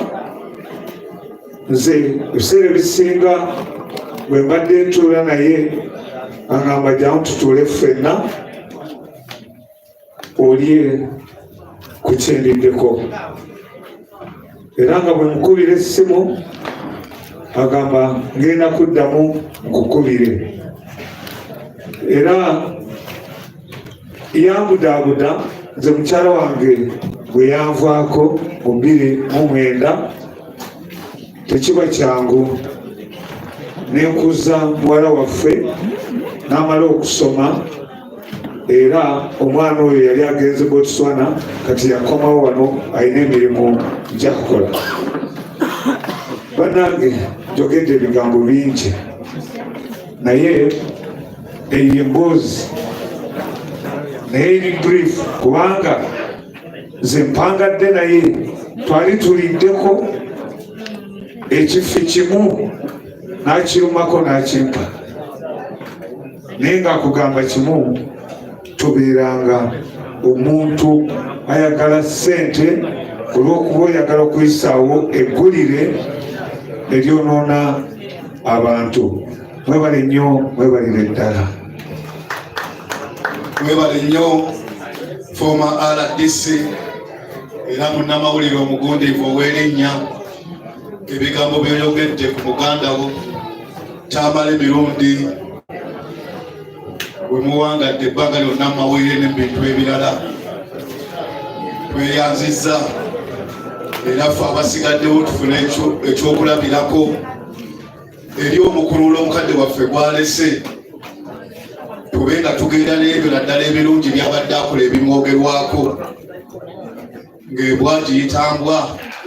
Nze ebiseera ebisinga bwe mbadde ntuula naye aŋŋamba jjangu tutuule ffenna olye ku kyendiddeko, era nga bwe mukubira essimu agamba ngenda kuddamu nkukubire, era yambudaabuda. Nze mukyala wange bwe yanvaako mu 2009 tekiba kyangu, nenkuza muwala waffe n'amala okusoma, era omwana oyo yali agenze Botswana, kati yakomawo wano alina emirimu gyakukola. Bannange njogedde ebigambo bingi naye eyo emboozi naye eri brief, kubanga nze mpangadde naye twali tuliddeko ekifi kimu n'akirumako n'akimpa, naye ng'akugamba kimu, tubeeranga omuntu ayagala ssente olw'okuba oyagala okuyisaawo eggulire eryonoona abantu. Mwebale nnyo, mwebalire ddala.
Mwebale nnyo former RDC era munnamawulire omugundiivu ow'erinnya, ebigambo byoyogedde ku muganda wo Tamale mirundi bwe muwangadde ebbanga lyonna mu mawulire n'ebintu ebirala. Tweyanzizza era ffe abasigaddewo tufune ekyokulabirako eri omukululo omukadde waffe gwalese, tube nga tugenda n'ebyo naddala ebirungi byabadde akola ebimwogerwako, ng'embwa giyitambwa,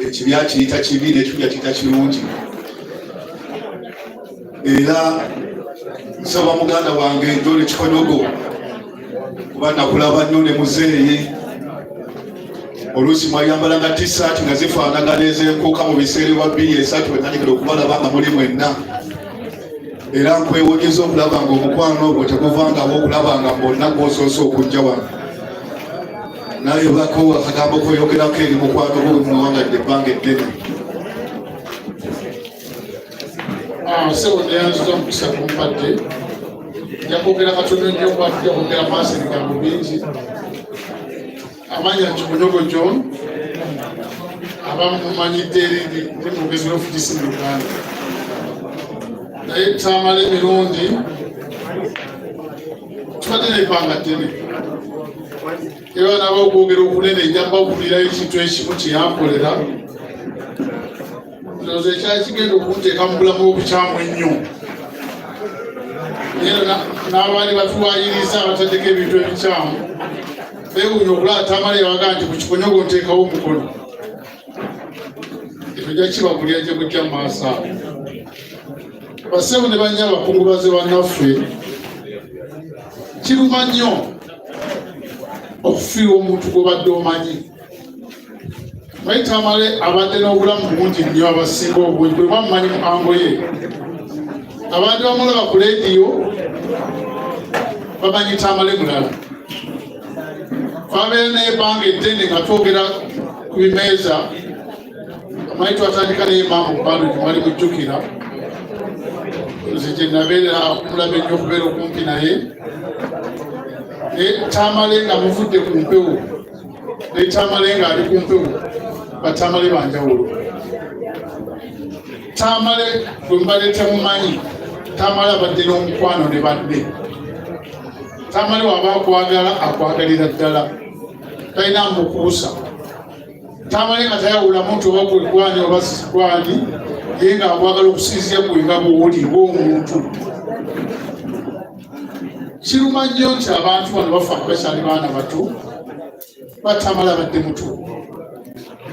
ekibi akiyita kibi n'ekirungi akiyita kirungi. Era nsaba muganda wange John Kikonyogo kuba nakulaba nnyo ne muzeeyi, oluusi mwayambalanga t-shirt nga zifaanagana ez'enkuuka mu biseera bwa 2-3 bwenanyigala okubalaba nga muli mwenna, era nkwewonyeza okulaba nga omukwano ogwo teguvangawo, okulaba nga mbonna gwosoose okujja wano. Nayebako akagambo kweyogerako eri mukwano gwo bwe muwangadde ebbanga eddene.
Sebo neyanziza omukisa kumpadde, nja kwogera katono nnyo kuba tujja kwogera maaso ebigambo bingi. Amanya Kikonyogo John abamu mumanyidde erindi ndi mwogezi w'ofugiisi mu Uganda, naye Tamale mirundi tubadde n'ebbanga ddene, era naba okwogera okunene njamba okuwulirayo ekintu ekimu kyeyamkolera, ndowooza ekyali kigenda okunteeka mu bulamu obukyamu ennyo. N'abaali batuwaayiriza abataddeko ebintu ebikyamu beewuunya okulaba Tamale yawaga nti ku Kikonyogo nteekawo omukono. Ekyo jja kibagulira gye bujja mu maaso awo. basebo ne banya abakungubaze bannaffe kiruma nnyo okufiirwa omuntu gw'obadde omanyi. Tamale abadde n'obulamu bungi nnyo abasinga obungi bwe bamumanyi mu ango ye. Abantu bamulaba ku leediyo bamanyi Tamale mulala. Twabeera n'ebbanga eddene nga twogera ku bimeeza amanyi twatandika naye maamu kubalo gyemwali mujjukira. Nze gye nabeera okumulaba ennyo okubeera okumpi naye. Tamale nga muvudde ku mpewo ne Tamale nga ali ku mpewo batamale banjawulo. Tamale bwe mbadde temumanyi Tamale abadde n'omukwano ne badde. Tamale waba akwagala akwagalira ddala talina mbukuusa. Tamale nga tayawulamu nti oba gwekwani oba sikwani ye nga akwagala okusinzira gwe nga bw'oli ng'omuntu. Kiruma nnyo nti abantu bano bafa bakyali baana bato Tamale abadde muto.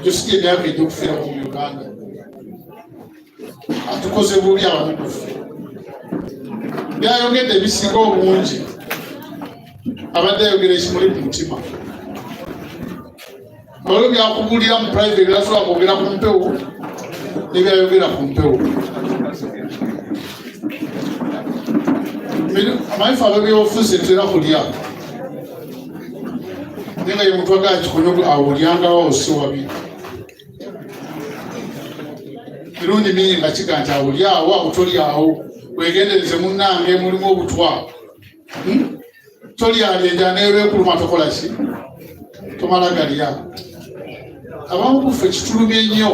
Ekyo si emyaka egy'okufiira mu Uganda. Atukoze bubi abamutufu. Byayogedde ebisinga obungi abadde ayogera ekimuli ku mutima. Olwo byakubulira mu private byasobola kwogera ku mpewo nebyayogera ku mpewo. Amanyifu ab'ebyobufuzi tetera kulya naye nga ye muntu agala kikonyo awulyangawo si wabi. Mirundi mingi nga kiga nti awulyawo awutolyawo wegendereze munnange mulimu obutwa. Tolyalyenja nebekuluma tokola ki tomala galya. Abamu kufe kitulumye nnyo.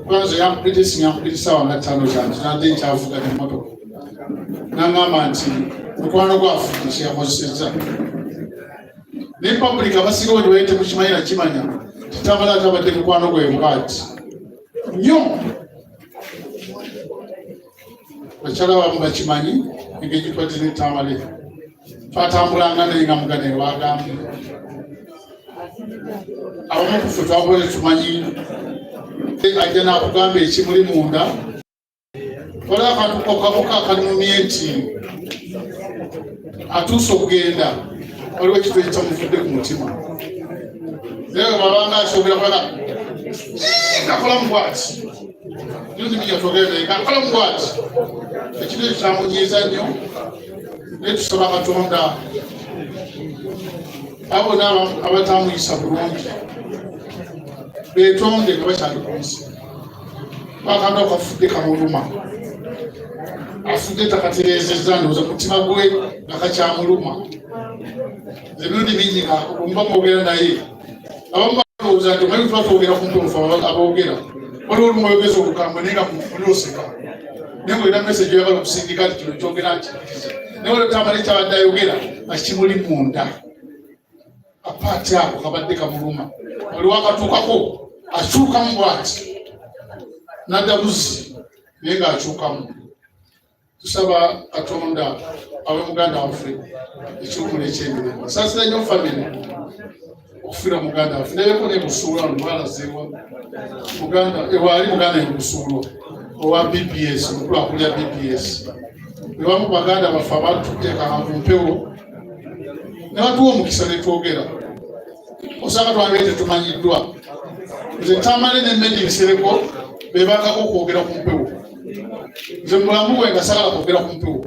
Kwanza yampitisa wange 5 kyange nadde nkyavuga n'emmotoka n'angamba nti mukwano gwafudde kyeyakozesezza. Ne public abasinga bwe bayite mukimanyi nakimanya Tamale atabadde mukwano gwe bwati nnyo. Bakyala bamu bakimanyi engeri gitwadde ne Tamale. Twatambulanga naye nga mugane wagambye. Abamu kufe twakoze tumanyi ajja n'akugamba ekimuli munda. Waliwo akantu kokakoka akalimumye nti atuuse okugenda waliwo ekitu ekyamuvudde ku mutima. Naye babanga akyogera kwala ngakola mubwati nzimijatogenda ngakola mubwati ekitu ekyo kyamunyiiza nnyo. Naye tusaba Katonda abo abatamuyisa bulungi beetonde nga bakyali ku nsi. Bakanda okafudde kamuluma afudde takatereezezza ndowooza mutima gwe nga kakyamuluma. Emirundi mingi nga omuba mwogera naye abamu balowooza nti omanyi tuba twogera ku ntuufu aboogera waliwo olumu oyogeza olukambwe naye nga mulioseka naye ng'olina meseji oyagala okusindika nti kino kyogera nti naye olwo Tamale kyabadde ayogera nga kimuli munda apaati ako kabadde kamuluma. Waliwo akatuukako akyukamu bwati nadda buzzi naye ng'akyukamu. Tusaba Katonda abe muganda waffe ekiwumula ekyemirembe. Saasira nnyo famire okufiira muganda waffe nebeko ne Busuulwa lwalazeewa muganda ewaali muganda ne Busuulwa owa BPS omukulu akulya BPS. Bebamu baganda baffe abatuteekanga ku mpewo ne batuwa omukisa ne twogera. Osanga twabire tetumanyiddwa. Nze Tamale ne Medi Nsereko bebagako okwogera ku mpewo. Nze mulamu bwe nga sagala kwogera ku mpewo.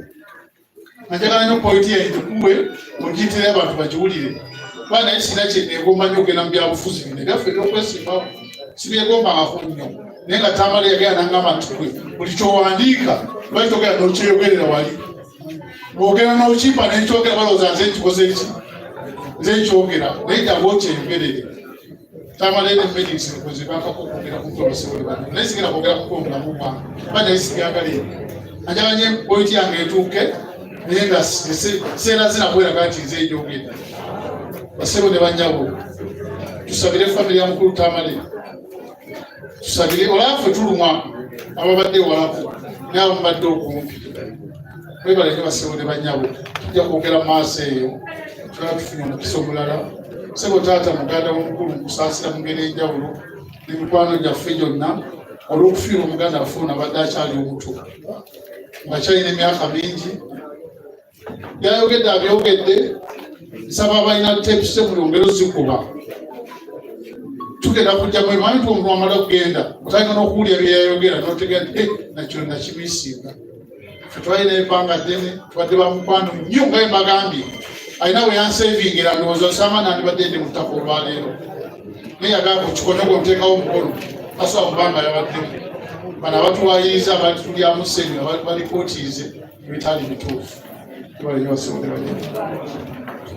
Njagala nnyo pointi yagikuwe ogiyitire abantu bagiwulire. Kuba naye sina kyenneegomba nnyo okugenda mu byabufuzi bino ebyaffe ebyokwesimbawo sibyegombangako nnyo. Naye nga Tamale yagenda n'angamba nti gwe buli kyowandiika lwaki togera n'okyeyogerera wali. Bwogera n'okimpa n'ekyogera balowooza nze nkikoze ki nze nkyogera naye jjangu okyeyogerere. Tamale ne Medi Nsereko bakako okwogera ku mpewo basobole bano naye sigenda kwogera ku mpewo mulamu bwange kuba naye sigagalire. Njagala nnyo pointi yange etuuke naye nga seera zinakweraga nti nze njogera. Basebo ne bannyabo tusabire famire ya mukulu Tamale. Tusabire olaffe tulumwa ababadde ewalako naye abamubadde okumpi. Mwebale nnyo basebo ne bannyabo tujja kwogera mu maaso eyo tulaba tufunye omukisa omulala. Sebo taata muganda w'omukulu musaasira mu ngeri enjawulo ne mikwano gyaffe gyonna olw'okufiira omuganda afuuna abadde akyali omuto ng'akyalina emyaka mingi. Byayogedde abyogedde, nsaba abalina tepuse buli ngero zikuba. Tugenda kujja bwe manyi omuntu amala okugenda otayinga n'okuwulira byeyayogera n'otegera nti nakyo nakimisinga. Ffe twalina ebbanga ddene tubadde bamukwano nnyo nga mbagambye alina we yansevingira ndowooza osanga nandibadde ndi mu ttaka olwaleero. Naye yagamba okikonego omuteekawo omukono asobola kubanga yabaddemu. Bano abatuwayiriza abatulyamu ssenyu abalipootiize ebitali bituufu.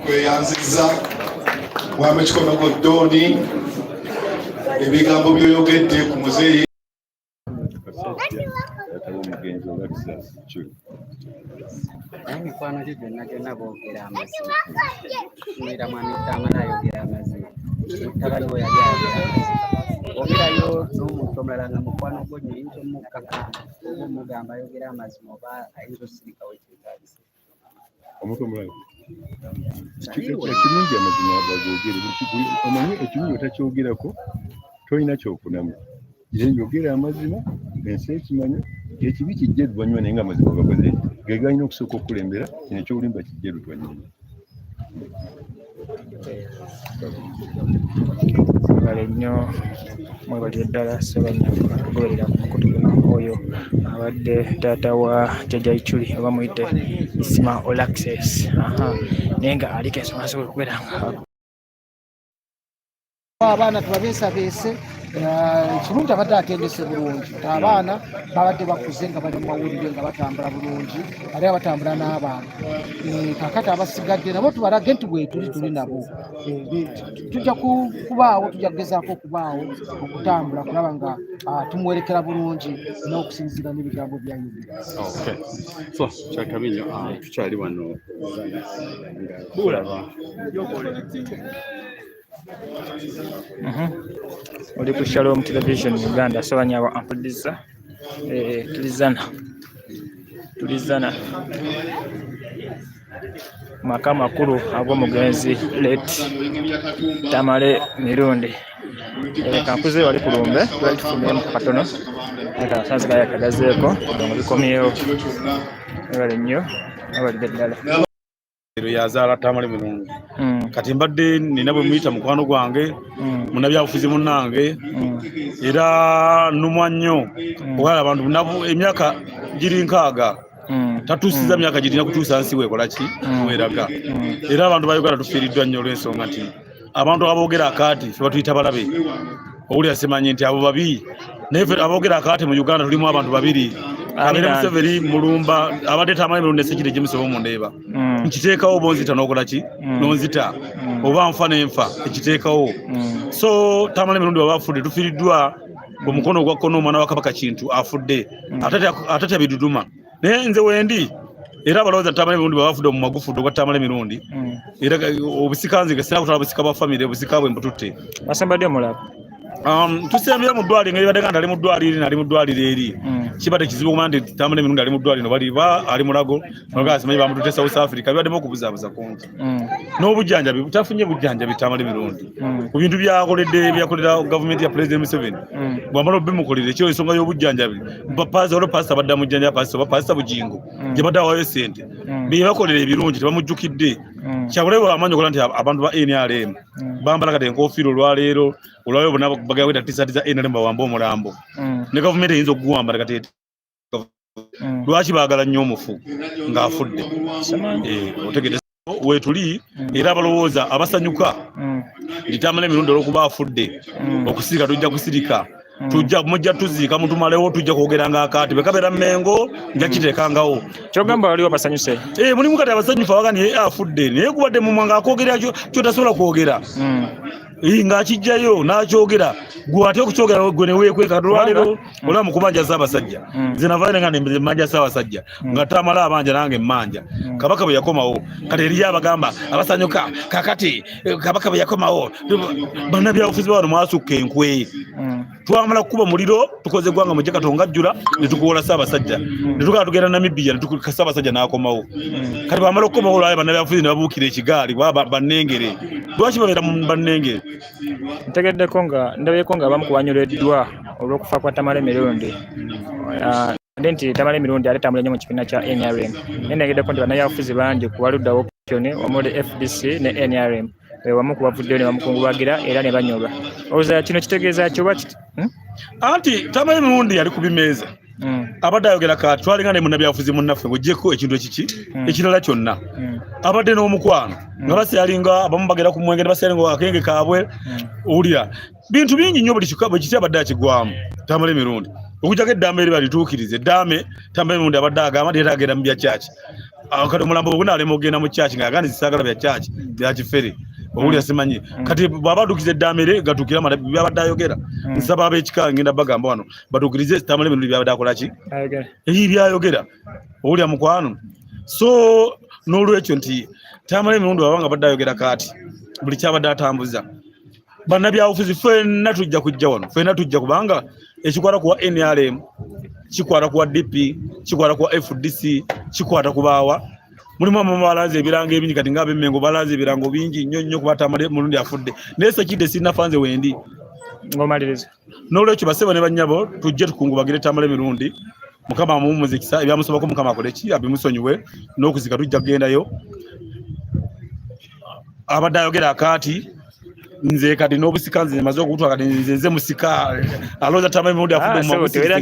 Tweyanziza Mwami Kikonego Doni ebigambo byoyogedde ku muzeeyi.
Emikwano gye gyonna boogera amazima. Tufunira mwami Tamale ayogera amazima. Mutabani we yali ayogera amazima. Ogerayo n'omuntu omulala nga mukwano gwo nnyo oyinza omukkakanya oba omugamba ayogera amazima oba ayinza osirikawo ekyetaagisa.
Omuntu omulala ekirungi amazima bagogere omanyi ekirungi otakyogerako tolina kyofunamu. Yogera amazima ensi ekimanyi ekibi kijja luvanyuma naye nga amazima gakoze ge galina okusooka okukulembera kino ekyobulimba kijja luvanyuma.
Bale nnyo mwebalire ddala Ssebannya okugoberera ku mukutu guno. Oyo abadde taata wa Jjajja Ichuli oba muyite Isima Olaxes naye nga aliko ensonga asobola okubeera nga
abaana tubabeesabeese ekirungi abadde atendese bulungi abaana babadde bakuze nga bali mu mawulire nga batambula bulungi ali abatambula n'abaana kakati abasigadde nabo tubalage nti bwetuli nabo tujja kubaawo tujja kugezaako okubaawo okutambula kulaba nga tumuwerekera bulungi n'okusinziira n'ebigambo byayogera.
So kyakabinyo tukyali wano bulaba
oli ku Shalom Television Uganda. Ssebannya wa ampuliza tulizana maka makulu ag'omugenzi Leti Tamale Mirundi. Kankuze wali kulumbe twali tufunyeemu katono eka asanze gaya kagazeeko nga bikomyewo. Ebale nnyo abalidde ddala
yazaala Tamale Mirundi. Kati mbadde nina bwe muyita mukwano gwange munabyabufuzi munnange era nnumwa nnyo okwala abantu emyaka giri nkaaga tatuusiza myaka girina kutuusa nsi weekola ki weraga. Era abantu ba Uganda tufiiriddwa nnyo olw'ensonga nti abantu aboogera akaati fe batuyita balabe. Owulira Ssemanyi nti abo babi naye fe aboogera akaati mu Uganda tulimu abantu babiri. Abere Museveni Mulumba abadde Tamale Mirundi Ssekire James oba Mundeeba nkiteekawo oba onzita n'okola ki n'onzita oba nfa n'enfa ekiteekawo. So Tamale Mirundi baba afudde tufiiriddwa omukono ogwa kkono omwana wa Kabaka Kintu afudde atatya biduduma. Naye nze wendi era abalowooza Tamale Mirundi baba afudde mu magufudde ogwa Tamale Mirundi era obusika nzige sina kutwala busika bwa famire obusika bwe mbututte
basembadde omulaba.
Tusembye mu ddwaliro nga libadde nali mu ddwaliro nali mu ddwaliro eri kibadde kizibu okumanya nti Tamale Mirundi ali mu ddwaliro baliba ali mulago nogaa simanyi bamututte South Africa bibaddemu okubuzaabuza kungi n'obujjanjabi butafunye bujjanjabi Tamale Mirundi ku bintu byakolera gavumenti ya President Museveni bwamala obimukolera ekyo ensonga y'obujjanjabi pasita badda mujjanja pasita Bujingo gye badde awayo ssente bye bakolera ebirungi tebamujjukidde. Kyakulebe bwamanyi okola nti abantu ba NRM bambala kati enkofiira olwaleero olwayo bonna bagaweda tisati za NRM bawamba omulambo ne gavumenti eyinza okuguwamba kati lwaki baagala nnyo omufu ng'afudde. Otegedde wetuli era abalowooza abasanyuka nti Tamale Mirundi olw'okuba afudde okusirika tujja kusirika mujja tuziika mutumalewo tujja kwogera ng'akaati bwekabeera Mmengo nja kiteekangawo.
Kyogamba waliwo basanyuse
mulimu kati abasanyufu abagani ye afudde naye kubadde mumwa ng'akwogera kyotasobola kwogera ng'akijjayo n'akyogera gwe ate okukyogera gwe neweekweka olwaleero olaba mu kubanja Ssaabasajja nze navaire nga nemanja Ssaabasajja nga Tamale abanja nange mmanja. Kabaka bwe yakomawo kati eriyo abagamba abasanyuka kakati Kabaka bwe yakomawo bannabyabufuzi bawano mwasukka enkwe twamala kukuba muliro tukoze eggwanga mujje Katonga ajjula ne tukuwola Ssaabasajja ne tukala tugenda Namibia ne tukuka Ssaabasajja n'akomawo. Kati bamala okukomawo olwayo bannabyabufuzi ne babuukira ekigaali bannengere. Lwaki babeera mu bannengere?
Ntegeddeko nga ndabyeko nga abamu kubanyoleddwa olw'okufa kwa Tamale Mirundi. Nti Tamale Mirundi alitambula nnyo mu kibiina kya NRM. Nennegeddeko nti bannabyabufuzi bangi ku waludda opposition omuli FDC ne NRM wamu ku bavuddeyo ne bamukungubagira era ne banyoba. Olowooza kino kitegeeza ki oba
anti Tamale Mirundi yali ku bimeeza abadde ayogera kati twalinga ne munnabyabufuzi munnaffe ng'oggyeko ekintu ekiki ekirala kyonna abadde n'omukwano nga baseyalinga abamu bagera ku mwenge ne baseyalinga akenge kaabwe owulira bintu bingi nnyo buli kiti abadde akigwamu Tamale Mirundi okujjako eddaame eri balituukirize eddaame Tamale Mirundi abadde agamba nti era agenda mu bya kyaki kati omulambo bwe gunaalema okugenda mu kyaki ng'agandi sisaagala bya kyaki bya kifere owulira simanyi kati bw'abaduukiza eddaame eri gatuukira byabadde ayogera nsaba ab'ekika ngenda bagamba wano batuukirize Tamale Mirundi byabadde akola ki eyi byayogera owulira mukwano so n'olwekyo nti Tamale Mirundi babanga badde ayogera kati buli kyabadde atambuza bannabyabufuzi ffenna tujja kujja wano ffenna tujja kubanga ekikwata kuwa NRM kikwata kuwa DP kikwata kuwa FDC kikwata kubaawa mulimu amamu balaze ebirango ebingi kati ng'ab'Emmengo balaze ebirango bingi nnyo nnyo kuba Tamale Mirundi afudde naye Sekidde sinnafanze wendi
ng'omaliriza
n'olwekyo basebo ne bannyabo tujje tukungubagire Tamale Mirundi Mukama amumuze ekisa ebyamusobako Mukama akole ki abimusonyiwe n'okuzika tujja kugendayo abadde ayogera akati nze kati n'obusika nze maze okutwa kati nze musika alooza Tamale Mirundi afudde mu mabusika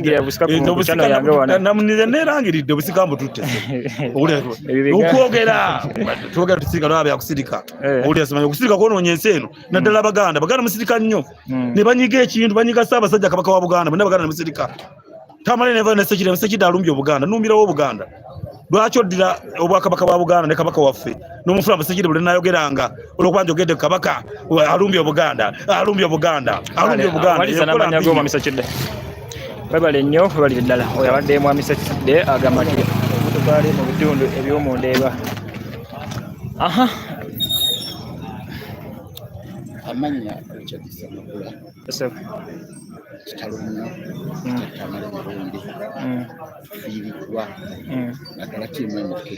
namunize neerangiridde obusika mbututte okwogera twogera tusirika lwaba byakusirika owulira simanyi okusirika kwonoonye ensi eno naddala Abaganda musirika nnyo ne banyiga ekintu banyiga Ssaabasajja Kabaka wa Buganda bonna Baganda ne musirika Tamale neva ne Sekidde alumbye Obuganda numbirawo Obuganda lwaki oddira obwakabaka bwa Buganda ne kabaka waffe n'omufulamu Sekidde buli nayogeranga olw'okuba njogedde kabaka alumbye Obuganda
waliza n'amanya g'omwami Sekidde webale nnyo webalire ddala oyo abadde mwami Sekidde agamba nti tubaali mu bitundu eby'omundeeba
amanya ekyadisa makula kitalo nnyo Tamale Mirundi fiirirwa naddala kimemuke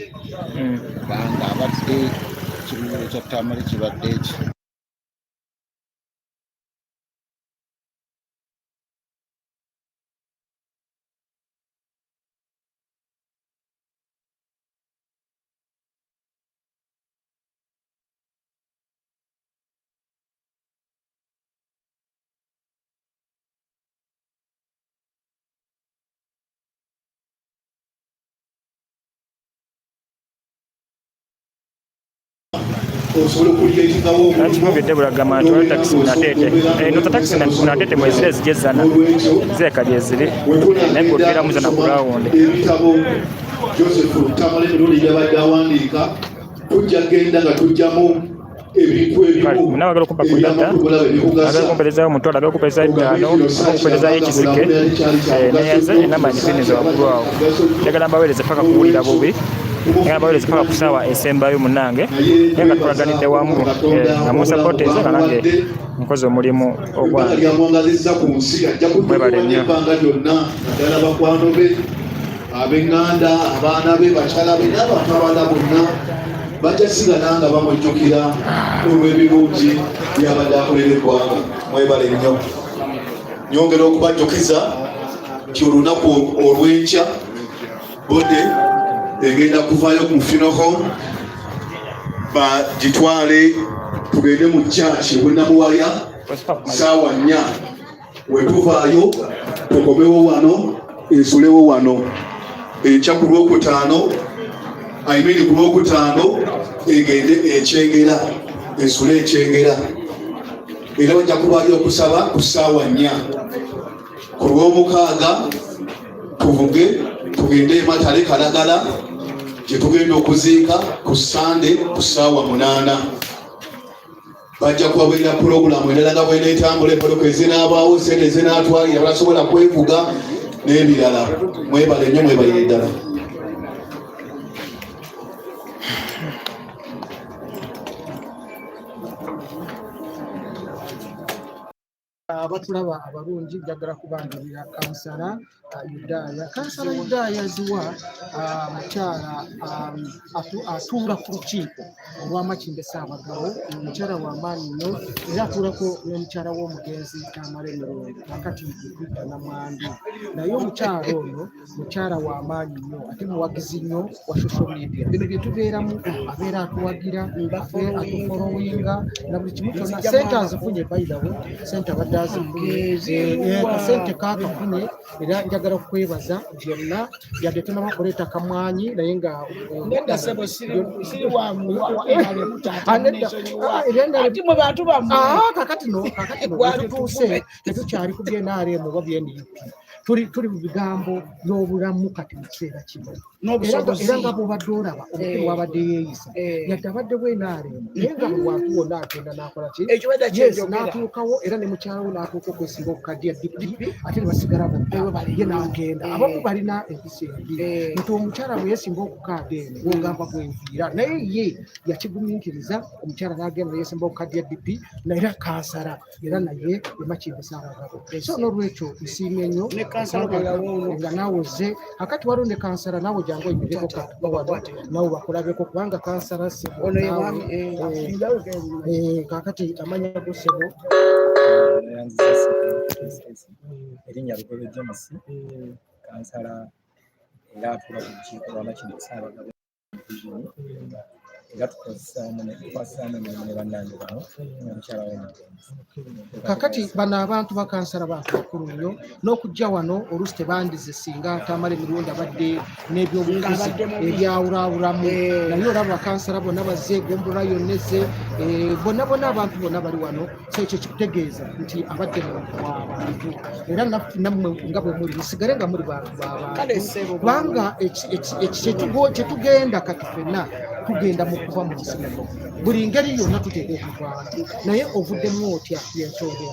kubanga abadde ekiruubiro kya Tamale kibadde eki
Nakimugedde bulagama atwala takisi munatete nota takisi munatete mwezire zijezana zeka gyeziri naye ng'otubeera muzana ku lawundi
Joseph Tamale Mirundi byabadde awandiika tujja genda nga tujjamu ebintu ebimu
nawe agala okumpa ku data agala kumperezayo omutwalo agala kumperezayo ettaano kumperezayo ekisike neyaze enamanyifiniza waggulu awo njagala mbaweereze paka kuwulira bubi nga baweereza paka ku ssaawa esembayo munnange naye nga tulaganidde wamu nga munsapootiza nga nange nkoze omulimu ogwange mwebale nnyo
naddala bakwano be ab'eŋŋanda abaana be bakyala be n'abantu abalala bonna bajja sigana nga bamujjukira olw'ebirungi byabadde akolera eggwanga mwebale nnyo nyongera okubajjukiza nti olunaku olw'enkya bode egenda kuvaayo ku funeral home bagitwale tugende mu church ewenamuwalya ssaawa 4 wetuvaayo tukomewo wano ensulewo wano enkya ku lwokutaano ku lwokutaano egende ekyengera ensule ekyengera era bajja kubaayo okusaba ku ssaawa 4 ku lw'omukaaga tuvuge tugende Matale Kalagala gye tugenda okuziika ku Sande ku ssaawa 8 bajja kubabeera pulogulamu endala nga bweneetambula empoloko ezinaabaawo sente ezinaatwalira balasobola kwevuga n'ebirala mwebale nnyo mwebalire ddala
abatulaba abalungi njagala kubangirira kansala Yudaya. Kansala Yudaya ziwa mukyala atuula ku lukiiko olw'Amakindye Ssaabagabo, mukyala w'amaanyi nnyo era atuulako n'omukyala w'omugenzi Tamale Mirungi wakati kwita Namwandu. Naye omukyala ono mukyala w'amaanyi nnyo ate muwagizi nnyo wa social media. Bino bye tubeeramu abeera atuwagira atufolowinga na buli kimu kyonna. Sente azifunye bayidawe, sente abadde azifunye kasente kaakafunye era njagala kukwebaza byonna yadde tunabakoleeta kamwanyi naye nga kakati wetutuuse tetukyali ku BNRM oba BNUP tuli mu bigambo by'obulamu kati mu kiseera kino era nga bw'obadde olaba omukulu wabadde yeeyisa yadde abadde BNRM naye nga bwe wantu wonna agenda n'akola ki n'atuukawo era ne mukyalawo n'atuuka okwesimba okukaddiya DP ate ne basigala bonna ye n'agenda abamu balina empisa embi nti omukyala bwe yeesimba okukaada eno gwogamba gwenviira naye ye yakigumiikiriza omukyala n'agenda ne yeesimba okukaddiya DP naye kansala era naye Makindye Ssaabagabo. So n'olwekyo nsiimye nnyo nga naawe ozze akati waliwo ne kansala naawe jangu oyimireko katubawa naawe bakulabeko kubanga kansala kakati amanya gosebo
erinnya Lugobe James kansala era atuula ku lukiiko lw'Amakindye Ssaabagabo era tukwasaamu emirimu ne bannange bano omukyala w'omugenzi.
Kakati bano abantu bakansala bantu bakulu nnyo n'okujja wano oluusi tebandize singa Tamale Mirungi abadde n'ebyobufuzi ebyawulaawulamu naye olaba bakansala bonna bazze Gombolola yonneze bonna abantu bonna bali wano so ekyo kikutegeeza nti abadde w'abantu era nammwe nga bwe muli musigale nga muli bantu b'abantu kubanga kyetugenda kati ffenna tugenda mu kuva mu nsi muno buli ngeri yonna tuteeka okuvaamu naye ovuddemu otya yensonga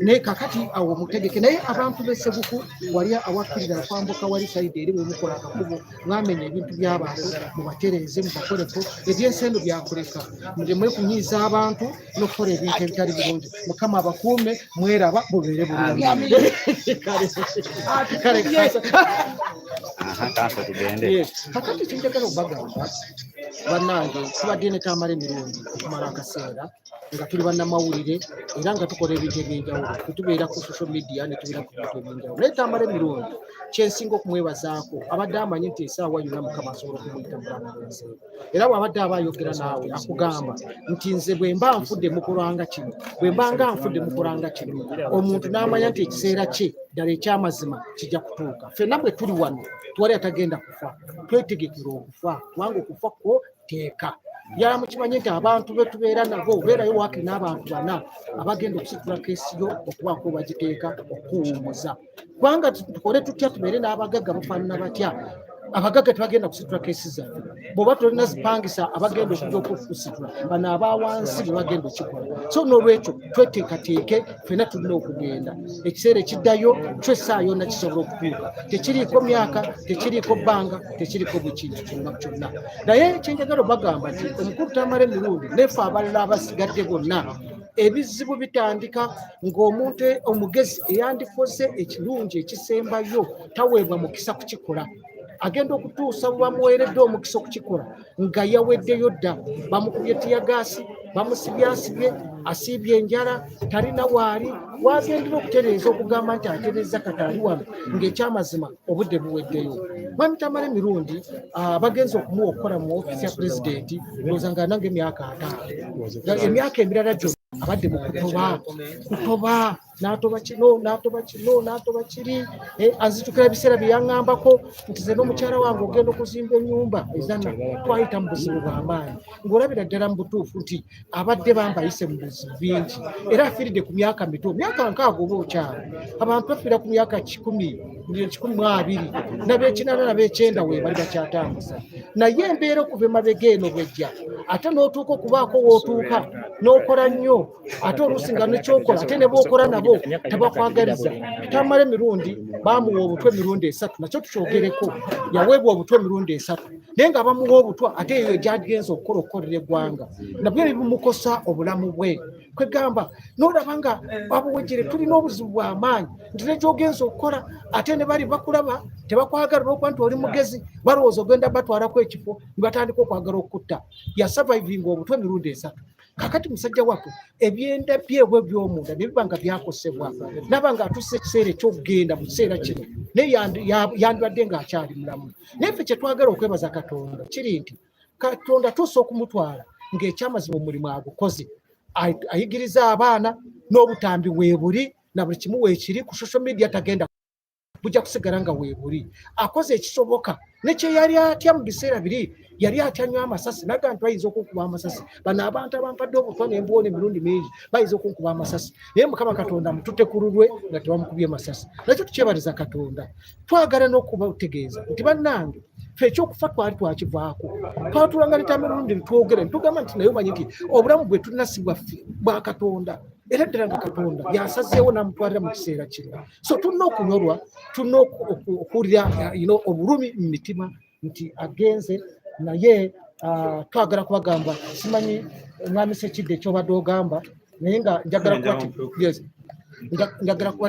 naye kakati awo mutegeke naye abantu b'Essebuku wali awakkirira kwambuka wali sayidi eri bwe mukola akakubo mwamenya ebintu by'abantu mubatereeze mubakoleko ebyensendo byakuleka mujemwe kunyiiza abantu n'okukola ebintu ebitali birungi Mukama abakuume mweraba mubeere bulungi kakati kinjagala obagamba bannange tubadde ne Tamale Mirungi okumala akaseera nga tuli bannamawulire era nga tukola ebintu ebyenjawulo tetubeera ku social media ne tubeera ku bintu ebyenjawulo naye Tamale Mirungi kyensinga okumwebazaako abadde amanyi nti esaawa yonna Mukama asobola okumuyita mulamu bwensi era bw'abadde aba ayogera naawe akugamba nti nze bwe mba nfudde mukolanga kino bwe mba nga nfudde mukolanga kino omuntu n'amanya nti ekiseera kye ddala ekyamazima kijja kutuuka ffenna bwe tuli wano tuwali atagenda kufa twetegekera okufa kubanga okufa kwo teeka yala mukimanye nti abantu betubeera nabo obeerayo waakiri n'abantu bana abagenda okusitula keesi yo okubaako bagiteeka okuwummuza kubanga tukole tutya tubeere n'abagagga bafaanana batya abagagga tebagenda kusitula keesi zaffe bw'oba tulina zipangisa abagenda okujja okukusitula bano abawansi bwe bagenda okikola so n'olwekyo tweteekateeke ffenna tulina okugenda ekiseera ekiddayo kyessaayo yonna kisobola okutuuka tekiriiko myaka tekiriiko bbanga tekiriiko buli kintu kyonna kyonna naye kyenjagala obagamba nti omukulu Tamale Mirungi nefe abalala abasigadde bonna ebizibu bitandika ng'omuntu omugezi eyandikoze ekirungi ekisembayo taweebwa mukisa kukikola agenda okutuusa bamuweeredde omukisa okukikola nga yaweddeyo dda bamukubye tiyagaasi bamusibyasibye asiibye enjala talina waali wagendera okutereeza okugamba nti atereeza kataali wano ng'ekyamazima obudde buweddeyo mwami Tamale Mirungi bagenza okumuwa okukola mu ofiisi ya pulezidenti ndowooza nga nange emyaka 5 emyaka emirala gyonna abadde mu kutoba n'atoba kiri azijukira ebiseera bye yaŋŋambako nti ze n'omukyala wange ogenda okuzimba ennyumba ezana twayita mu buzibu bw'amaanyi ng'olabira ddala mu butuufu nti abadde bambayise mu buzibu bingi era afiiridde ku myaka mito myaka 6 oba okyalo abantu bafiira ku myaka 120 n'abekinana n'abekyenda we bali bakyatambuza naye embeera okuva emabega eno bwejja ate n'otuuka okubaako w'otuuka n'okola nnyo ate oluusi nga nekyokola ate ne b'okola nabo bo tabakwagaliza tamale mirundi bamuwa obutwe mirundi 3 nakyo tukyogereko yaweebwa obutwe mirundi 3 naye nga bamuwa obutwa ate eyo gyagenza okukola okukolera eggwanga nabyo bimumukosa obulamu bwe kwegamba n'olaba nga babuwejjere tulina obuzibu bw'amaanyi nti negyogenza okukola ate ne bali bakulaba tebakwagala n'okuba nti oli mugezi balowooza ogenda batwalako ekifo ne batandika okwagala okutta yasavaivinga obutwe mirundi 3 kakati musajja wattu ebyenda byebwe by'omunda bye biba nga byakosebwa naba nga atusse ekiseera ekyokugenda mu kiseera kino naye yandibadde ng'akyali mulamu naye ffe kyetwagala okwebaza Katonda kiri nti Katonda tuusa okumutwala ng'ekyamazima omulimu agukoze ayigiriza abaana n'obutambi weebuli na buli kimu weekiri ku social media tagenda bujja kusigala nga weebuli akoze ekisoboka nekye yali atya mu biseera biri yali atyanywa amasasi naga nti bayinza okunkuba amasasi bano abantu abampadde obutwa nembuwona emirundi mingi bayinza okunkuba amasasi naye Mukama Katonda mutute ku lulwe nga tebamukubye amasasi nakyo tukyebaliza Katonda twagala n'okubategeeza nti bannange ffe ekyokufa twali twakivaako twatulanga litamirundi litwogere ntugamba nti naye omanyi nti obulamu bwe tulinasibwa bwa Katonda era ddala nga Katonda yasazeewo n'amutwalira mu kiseera kino so tulina okunyolwa tulina okuwulira obulumi mu mitima nti agenze naye twagala kubagamba simanyi omwami Sekidde ekyobadde ogamba naye nga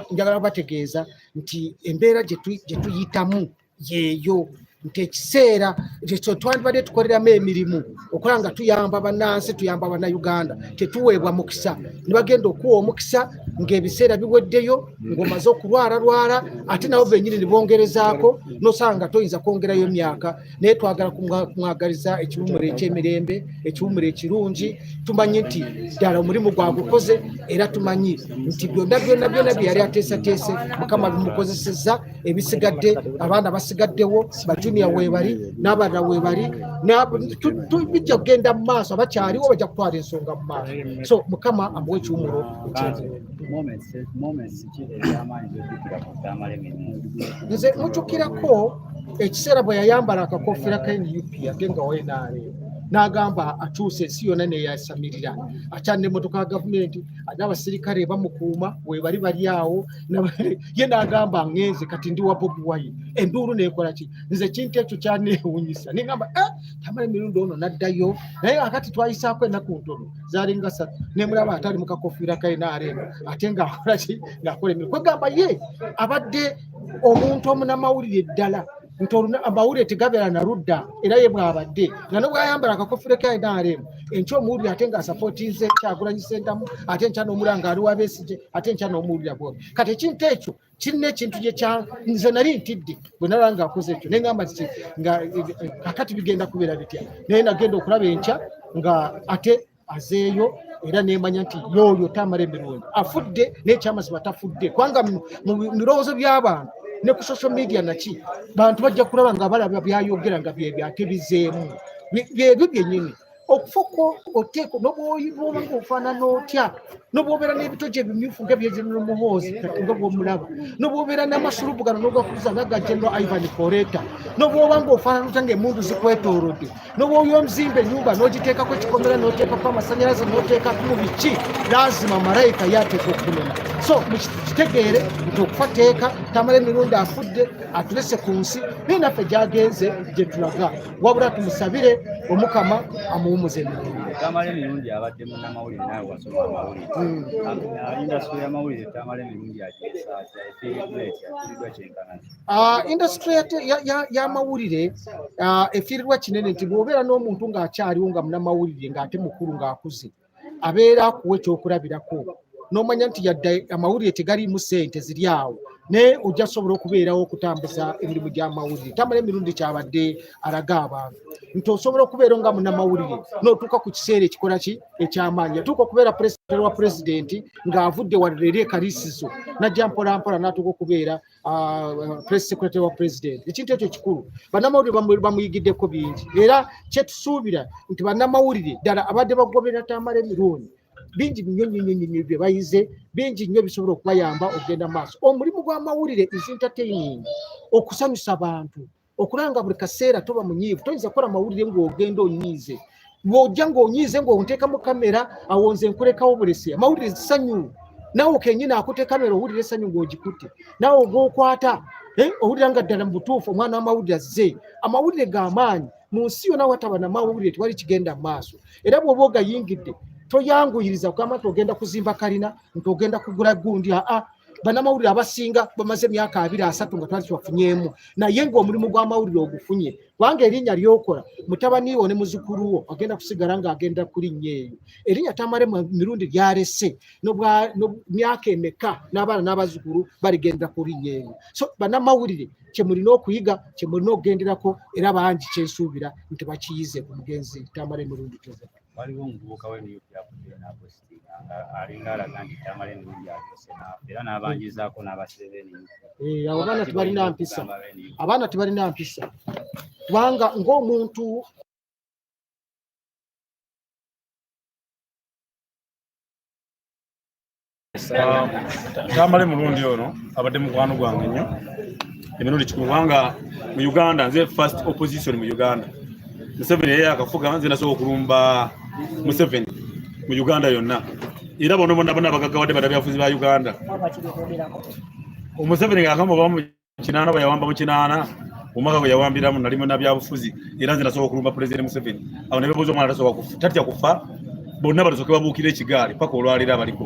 njagala kubategeeza nti embeera gye tuyitamu yeeyo nti ekiseera ekyo twandibadde tukoleramu emirimu okola nga tuyamba bannansi tuyamba bannayuganda tetuweebwa mukisa ne bagenda okuwa omukisa ng'ebiseera biweddeyo ng'omaze okulwala ate nabo bennyini ne bongerezaako n'osanga toyinza kwongerayo myaka naye twagala kumwagaliza ekiwummulo eky'emirembe ekiwummulo ekirungi tumanyi nti ddala omulimu gwagukoze era tumanyi nti byonna bye yali ateesateese Mukama bimukozesezza ebisigadde abaana basigaddewo bajuniya weebali n'abalala weebali bijja kugenda mu maaso abakyaliwo bajja kutwala ensonga mu maaso so Mukama amuwe ekiwummulo nze mujjukirako ekiseera bwe yayambala akakofiira ka NUP ate nga wenaale n'agamba atuuse ensi yonna neyasamirira akyalina emmotoka ya gavumenti n'abasirikale bamukuuma weebali bali awo ye n'agamba ngenze kati ndi wa Bobi Wine enduulu neekola ki nze kintu ekyo kyaneewuunyisa neŋgamba tamala emirundi ono n'addayo naye akati twayisaako ennaku ntono zaalinga 3 nemulaba atali mu kakofiira ka NRM ate ng'akola ki ng'akola emirimu kwegamba ye abadde omuntu omunamawulire ddala nti amawulire tegabeera na ludda era ye bw'abadde nga ne bw'ayambala akakofiira ka NRM enkya omuwulire ate ng'asapootinze Kyagulanyi Ssentamu ate enkya n'omulaba ng'ali wa Besigye ate enkya n'omuwulira bw'obi kati ekintu ekyo kirina ekintu nze nali ntidde bwe nalaba ng'akoze ekyo naye ngamba nti nga kakati bigenda kubeera bitya naye nagenda okulaba enkya nga ate azeeyo era nemanya nti yoyo tamala emirundi afudde n'ekyamazima tafudde kubanga mu birowoozo by'abantu ne ku social media naki bantu bajja kulaba nga balaba byayogera nga byebyakebizemu byebyo byennyini okufuko oteeko n'obwoba ng'ofaanana otya n'obwobeera n'ebitogi ebimyufu ng'ebyejenero-muhoozi nga bw'omulaba n'obwobeera n'amasulubu gano n'ogakuza nga ga General Ivan Koleta n'obwoba ng'ofaanana otya ng'emmundu zikwetoolodde n'obwoyo omuzimba ennyumba n'ogiteekako ekikomera n'oteekako amasannyalaze n'oteekako mu biki laazima malayika yateeka okunona so mukitegeere nti okufa teeka tamala emirundi afudde atulese ku nsi naye naffe gyagenze gye tulaga wabula tumusabire Omukama amuwumuze emirembe
tamala emirundi abadde munnamawulire nawe wasoma amawulire indasitule y'amawulire tamala emirundi agisaasa efiiriddwa kyenkana
indasitule y'amawulire efiiriddwa kinene nti bw'obeera n'omuntu ng'akyaliwo nga munnamawulire ng'ate mukulu ng'akuze abeera akuwa ekyokulabirako n'omanya nti yadde amawulire tegaliimu ssente ziri awo naye ojja sobola okubeerawo okutambuza emirimu gy'amawulire tamala emirundi kyabadde alaga abantu nti osobola okubeera nga munnamawulire n'otuuka ku kiseera ekikola ki eky'amaanyi yatuuka okubeera pulezidenti wa pulezidenti ng'avudde wadde eri ekaliisizo najja mpolampola n'atuuka okubeera press secretary wa pulezidenti ekintu ekyo kikulu bannamawulire bamuyigiddeko bingi era kyetusuubira nti bannamawulire ddala abadde bagoberera tamala emirundi bingi nnyo bye bayize bingi nnyo bisobola okubayamba okugenda maaso omulimu gw'amawulire is entertaining okusanyusa abantu okulanga buli kaseera toba munyiivu toyinza kukola amawulire ng'ogenda onyiize bw'ojja ng'onyiize ng'onteeka mu kamera awo nze nkulekawo bulesi amawulire ssanyu nawe kenyine akute kamera owulira essanyu ng'ogikutte nawe ogwokwata owulira nga ddala mu butuufu omwana w'amawulire azze amawulire g'amaanyi mu nsi yonna wataba namawulire tewali kigenda mu maaso era bw'oba ogayingidde toyanguyiriza kugamba nti ogenda kuzimba kalina nti ogenda kugula gundi bannamawulire abasinga bamaze emyaka 2-3 nga twali kibafunyeemu naye ng'omulimu gw'amawulire ogufunye kubanga erinnya ly'okola mutabani wo ne muzzukulu wo agenda kusigala ng'agenda kulinnya eyo erinnya Tamale Mirundi lyalese myaka emeka n'abaana n'abazzukulu baligenda kulinnya eyo so bannamawulire kye mulina okuyiga kye mulina okugenderako era bangi kyensuubira nti bakiyize ku mugenzi Tamale Mirundi Joseph.
Waliwo omuvubuka w'Emyufu yakubira n'apostinga alinga alaga nti Tamale Mirundi akyuse era n'abanjizaako n'abaseveni.
Abaana tebalina mpisa kubanga ng'omuntu
Tamale Mirundi ono abadde mukwano gwange nnyo emirundi kikulu kubanga mu Uganda nze first opposition mu Uganda Museveni yeye akafuga nze nasobola okulumba Museveni mu Uganda yonna era bono bagaggawadde badabyafuzi ba Uganda Museveni ng'akamba bamu kinana bayawamba mu kinana omwaka gwe yawambiramu nali mu nabyabufuzi era nze nasobola okulumba President Museveni awo ne bebuuza omwana tasobola kufa tatya kufa bonna batusooke babuukira ekigaali paka olwaliro abaliko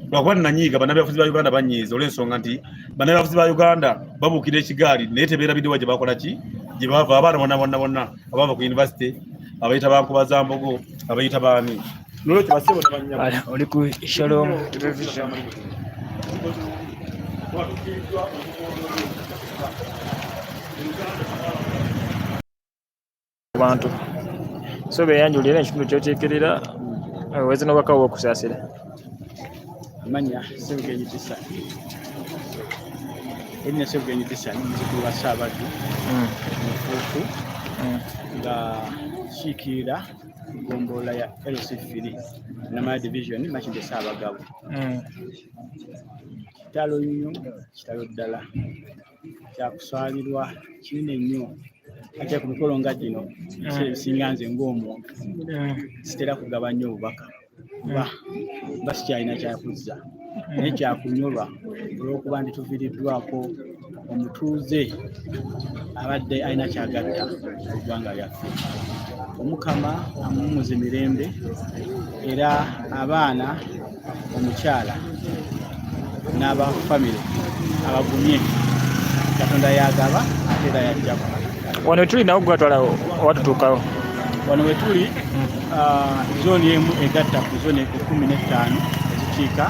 lwakuba nanyiiga bannabyabufuzi ba Uganda banyiiza olw'ensonga nti bannabyabufuzi ba Uganda babuukira ekigaali naye tebeera bidiwa gye bakola ki gye bava abaana bonna abava ku university abayita bankuba za mbogo abayita baani nolwekyo basebo nabanyama
oli ku Shalom television bantu so beyanjulira ekitundu kyokiikirira wezi n'obakawo okusaasira
manya Ssebugenyi Tisa erinnya Ssebugenyi Tisa ni muzzukulu wa Ssaabaddu mufuufu nga kiikirira ggombolola ya LC3 Namaya division Makindye Ssaabagabo kitalo nnyo kitalo ddala kyakuswalirwa kinene nnyo ate ku mikolo nga gino ebisinga nze ng'omuntu sitera kugabanya obubaka kuba sikyalina kyakuzza naye kyakunyolwa olw'okuba nti tuviiriddwako omutuuze abadde alina kyagatta mu ggwanga lyaffe omukama amumuze mirembe era abaana omukyala n'abafamire abagumye Katonda yagaba ate era yajjako
wano tuli nawo gwatwala watutuukawo
wano we tuli zooni emu egatta ku zooni 15 ezikiika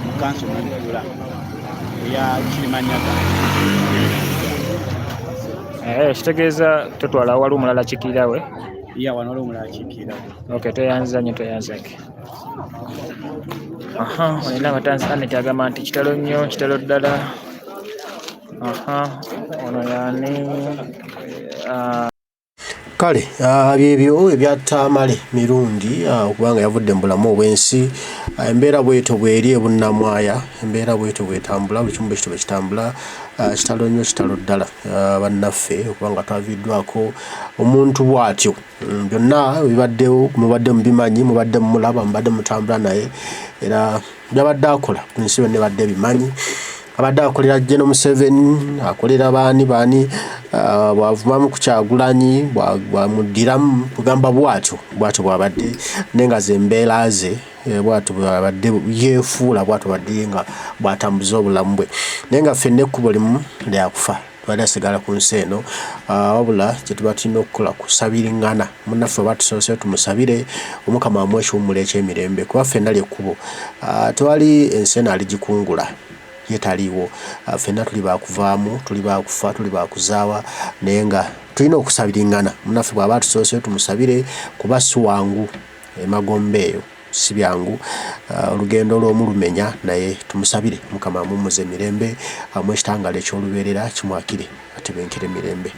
mu kanso munkula eya Kirimanyaga
kitegeeza totwala wali omulala kiikirira we
wano wali omulala kiikirira
okay toyanza nnyo toyanzake olina abatanzaneti agamba nti kitalo nnyo kitalo ddala ono yani
kale byebyo ebya Tamale Mirundi okubanga yavudde mu bulamu obw'ensi embeera bw'eto bw'eri ebunnamwaya embeera bw'eto bw'etambula buli kimu bwe kityo kitambula kitalo nnyo kitalo ddala bannaffe okubanga twaviddwako omuntu bw'atyo byonna bibaddewo mubadde mubimanyi mubadde mumulaba mubadde mutambula naye era byabadde akola ku nsi yonna ebadde bimanyi abadde akolera General Museveni akolera baani bwavumamu ku Kyagulanyi bwamuddiramu kugamba bw'atyo bw'abadde nenga ze embeera ze bw'atyo bw'abadde yeefuula bw'atyo bw'abadde nga bw'atambuza obulamu bwe naye nga ffenna ekkubo limu lyakufa tubadde asigala ku nsi eno wabula kye tuba tulina okukola kusabiriŋŋana munnaffe batusoose tumusabire omukama amuwe ekiwummula ekyemirembe kuba ffenna lyekkubo tewali ensi eno aligikungula yetaliwo ffenna tuli bakuvaamu tuli bakufa tuli bakuzaawa naye nga tulina okusabiriŋŋana munnaffe bw'aba tusoose tumusabire kuba si wangu emagombe eyo si byangu olugendo olw'omulumenya naye tumusabire mukama amummuze emirembe amuwe ekitangala eky'olubeerera kimwakire atebenkere emirembe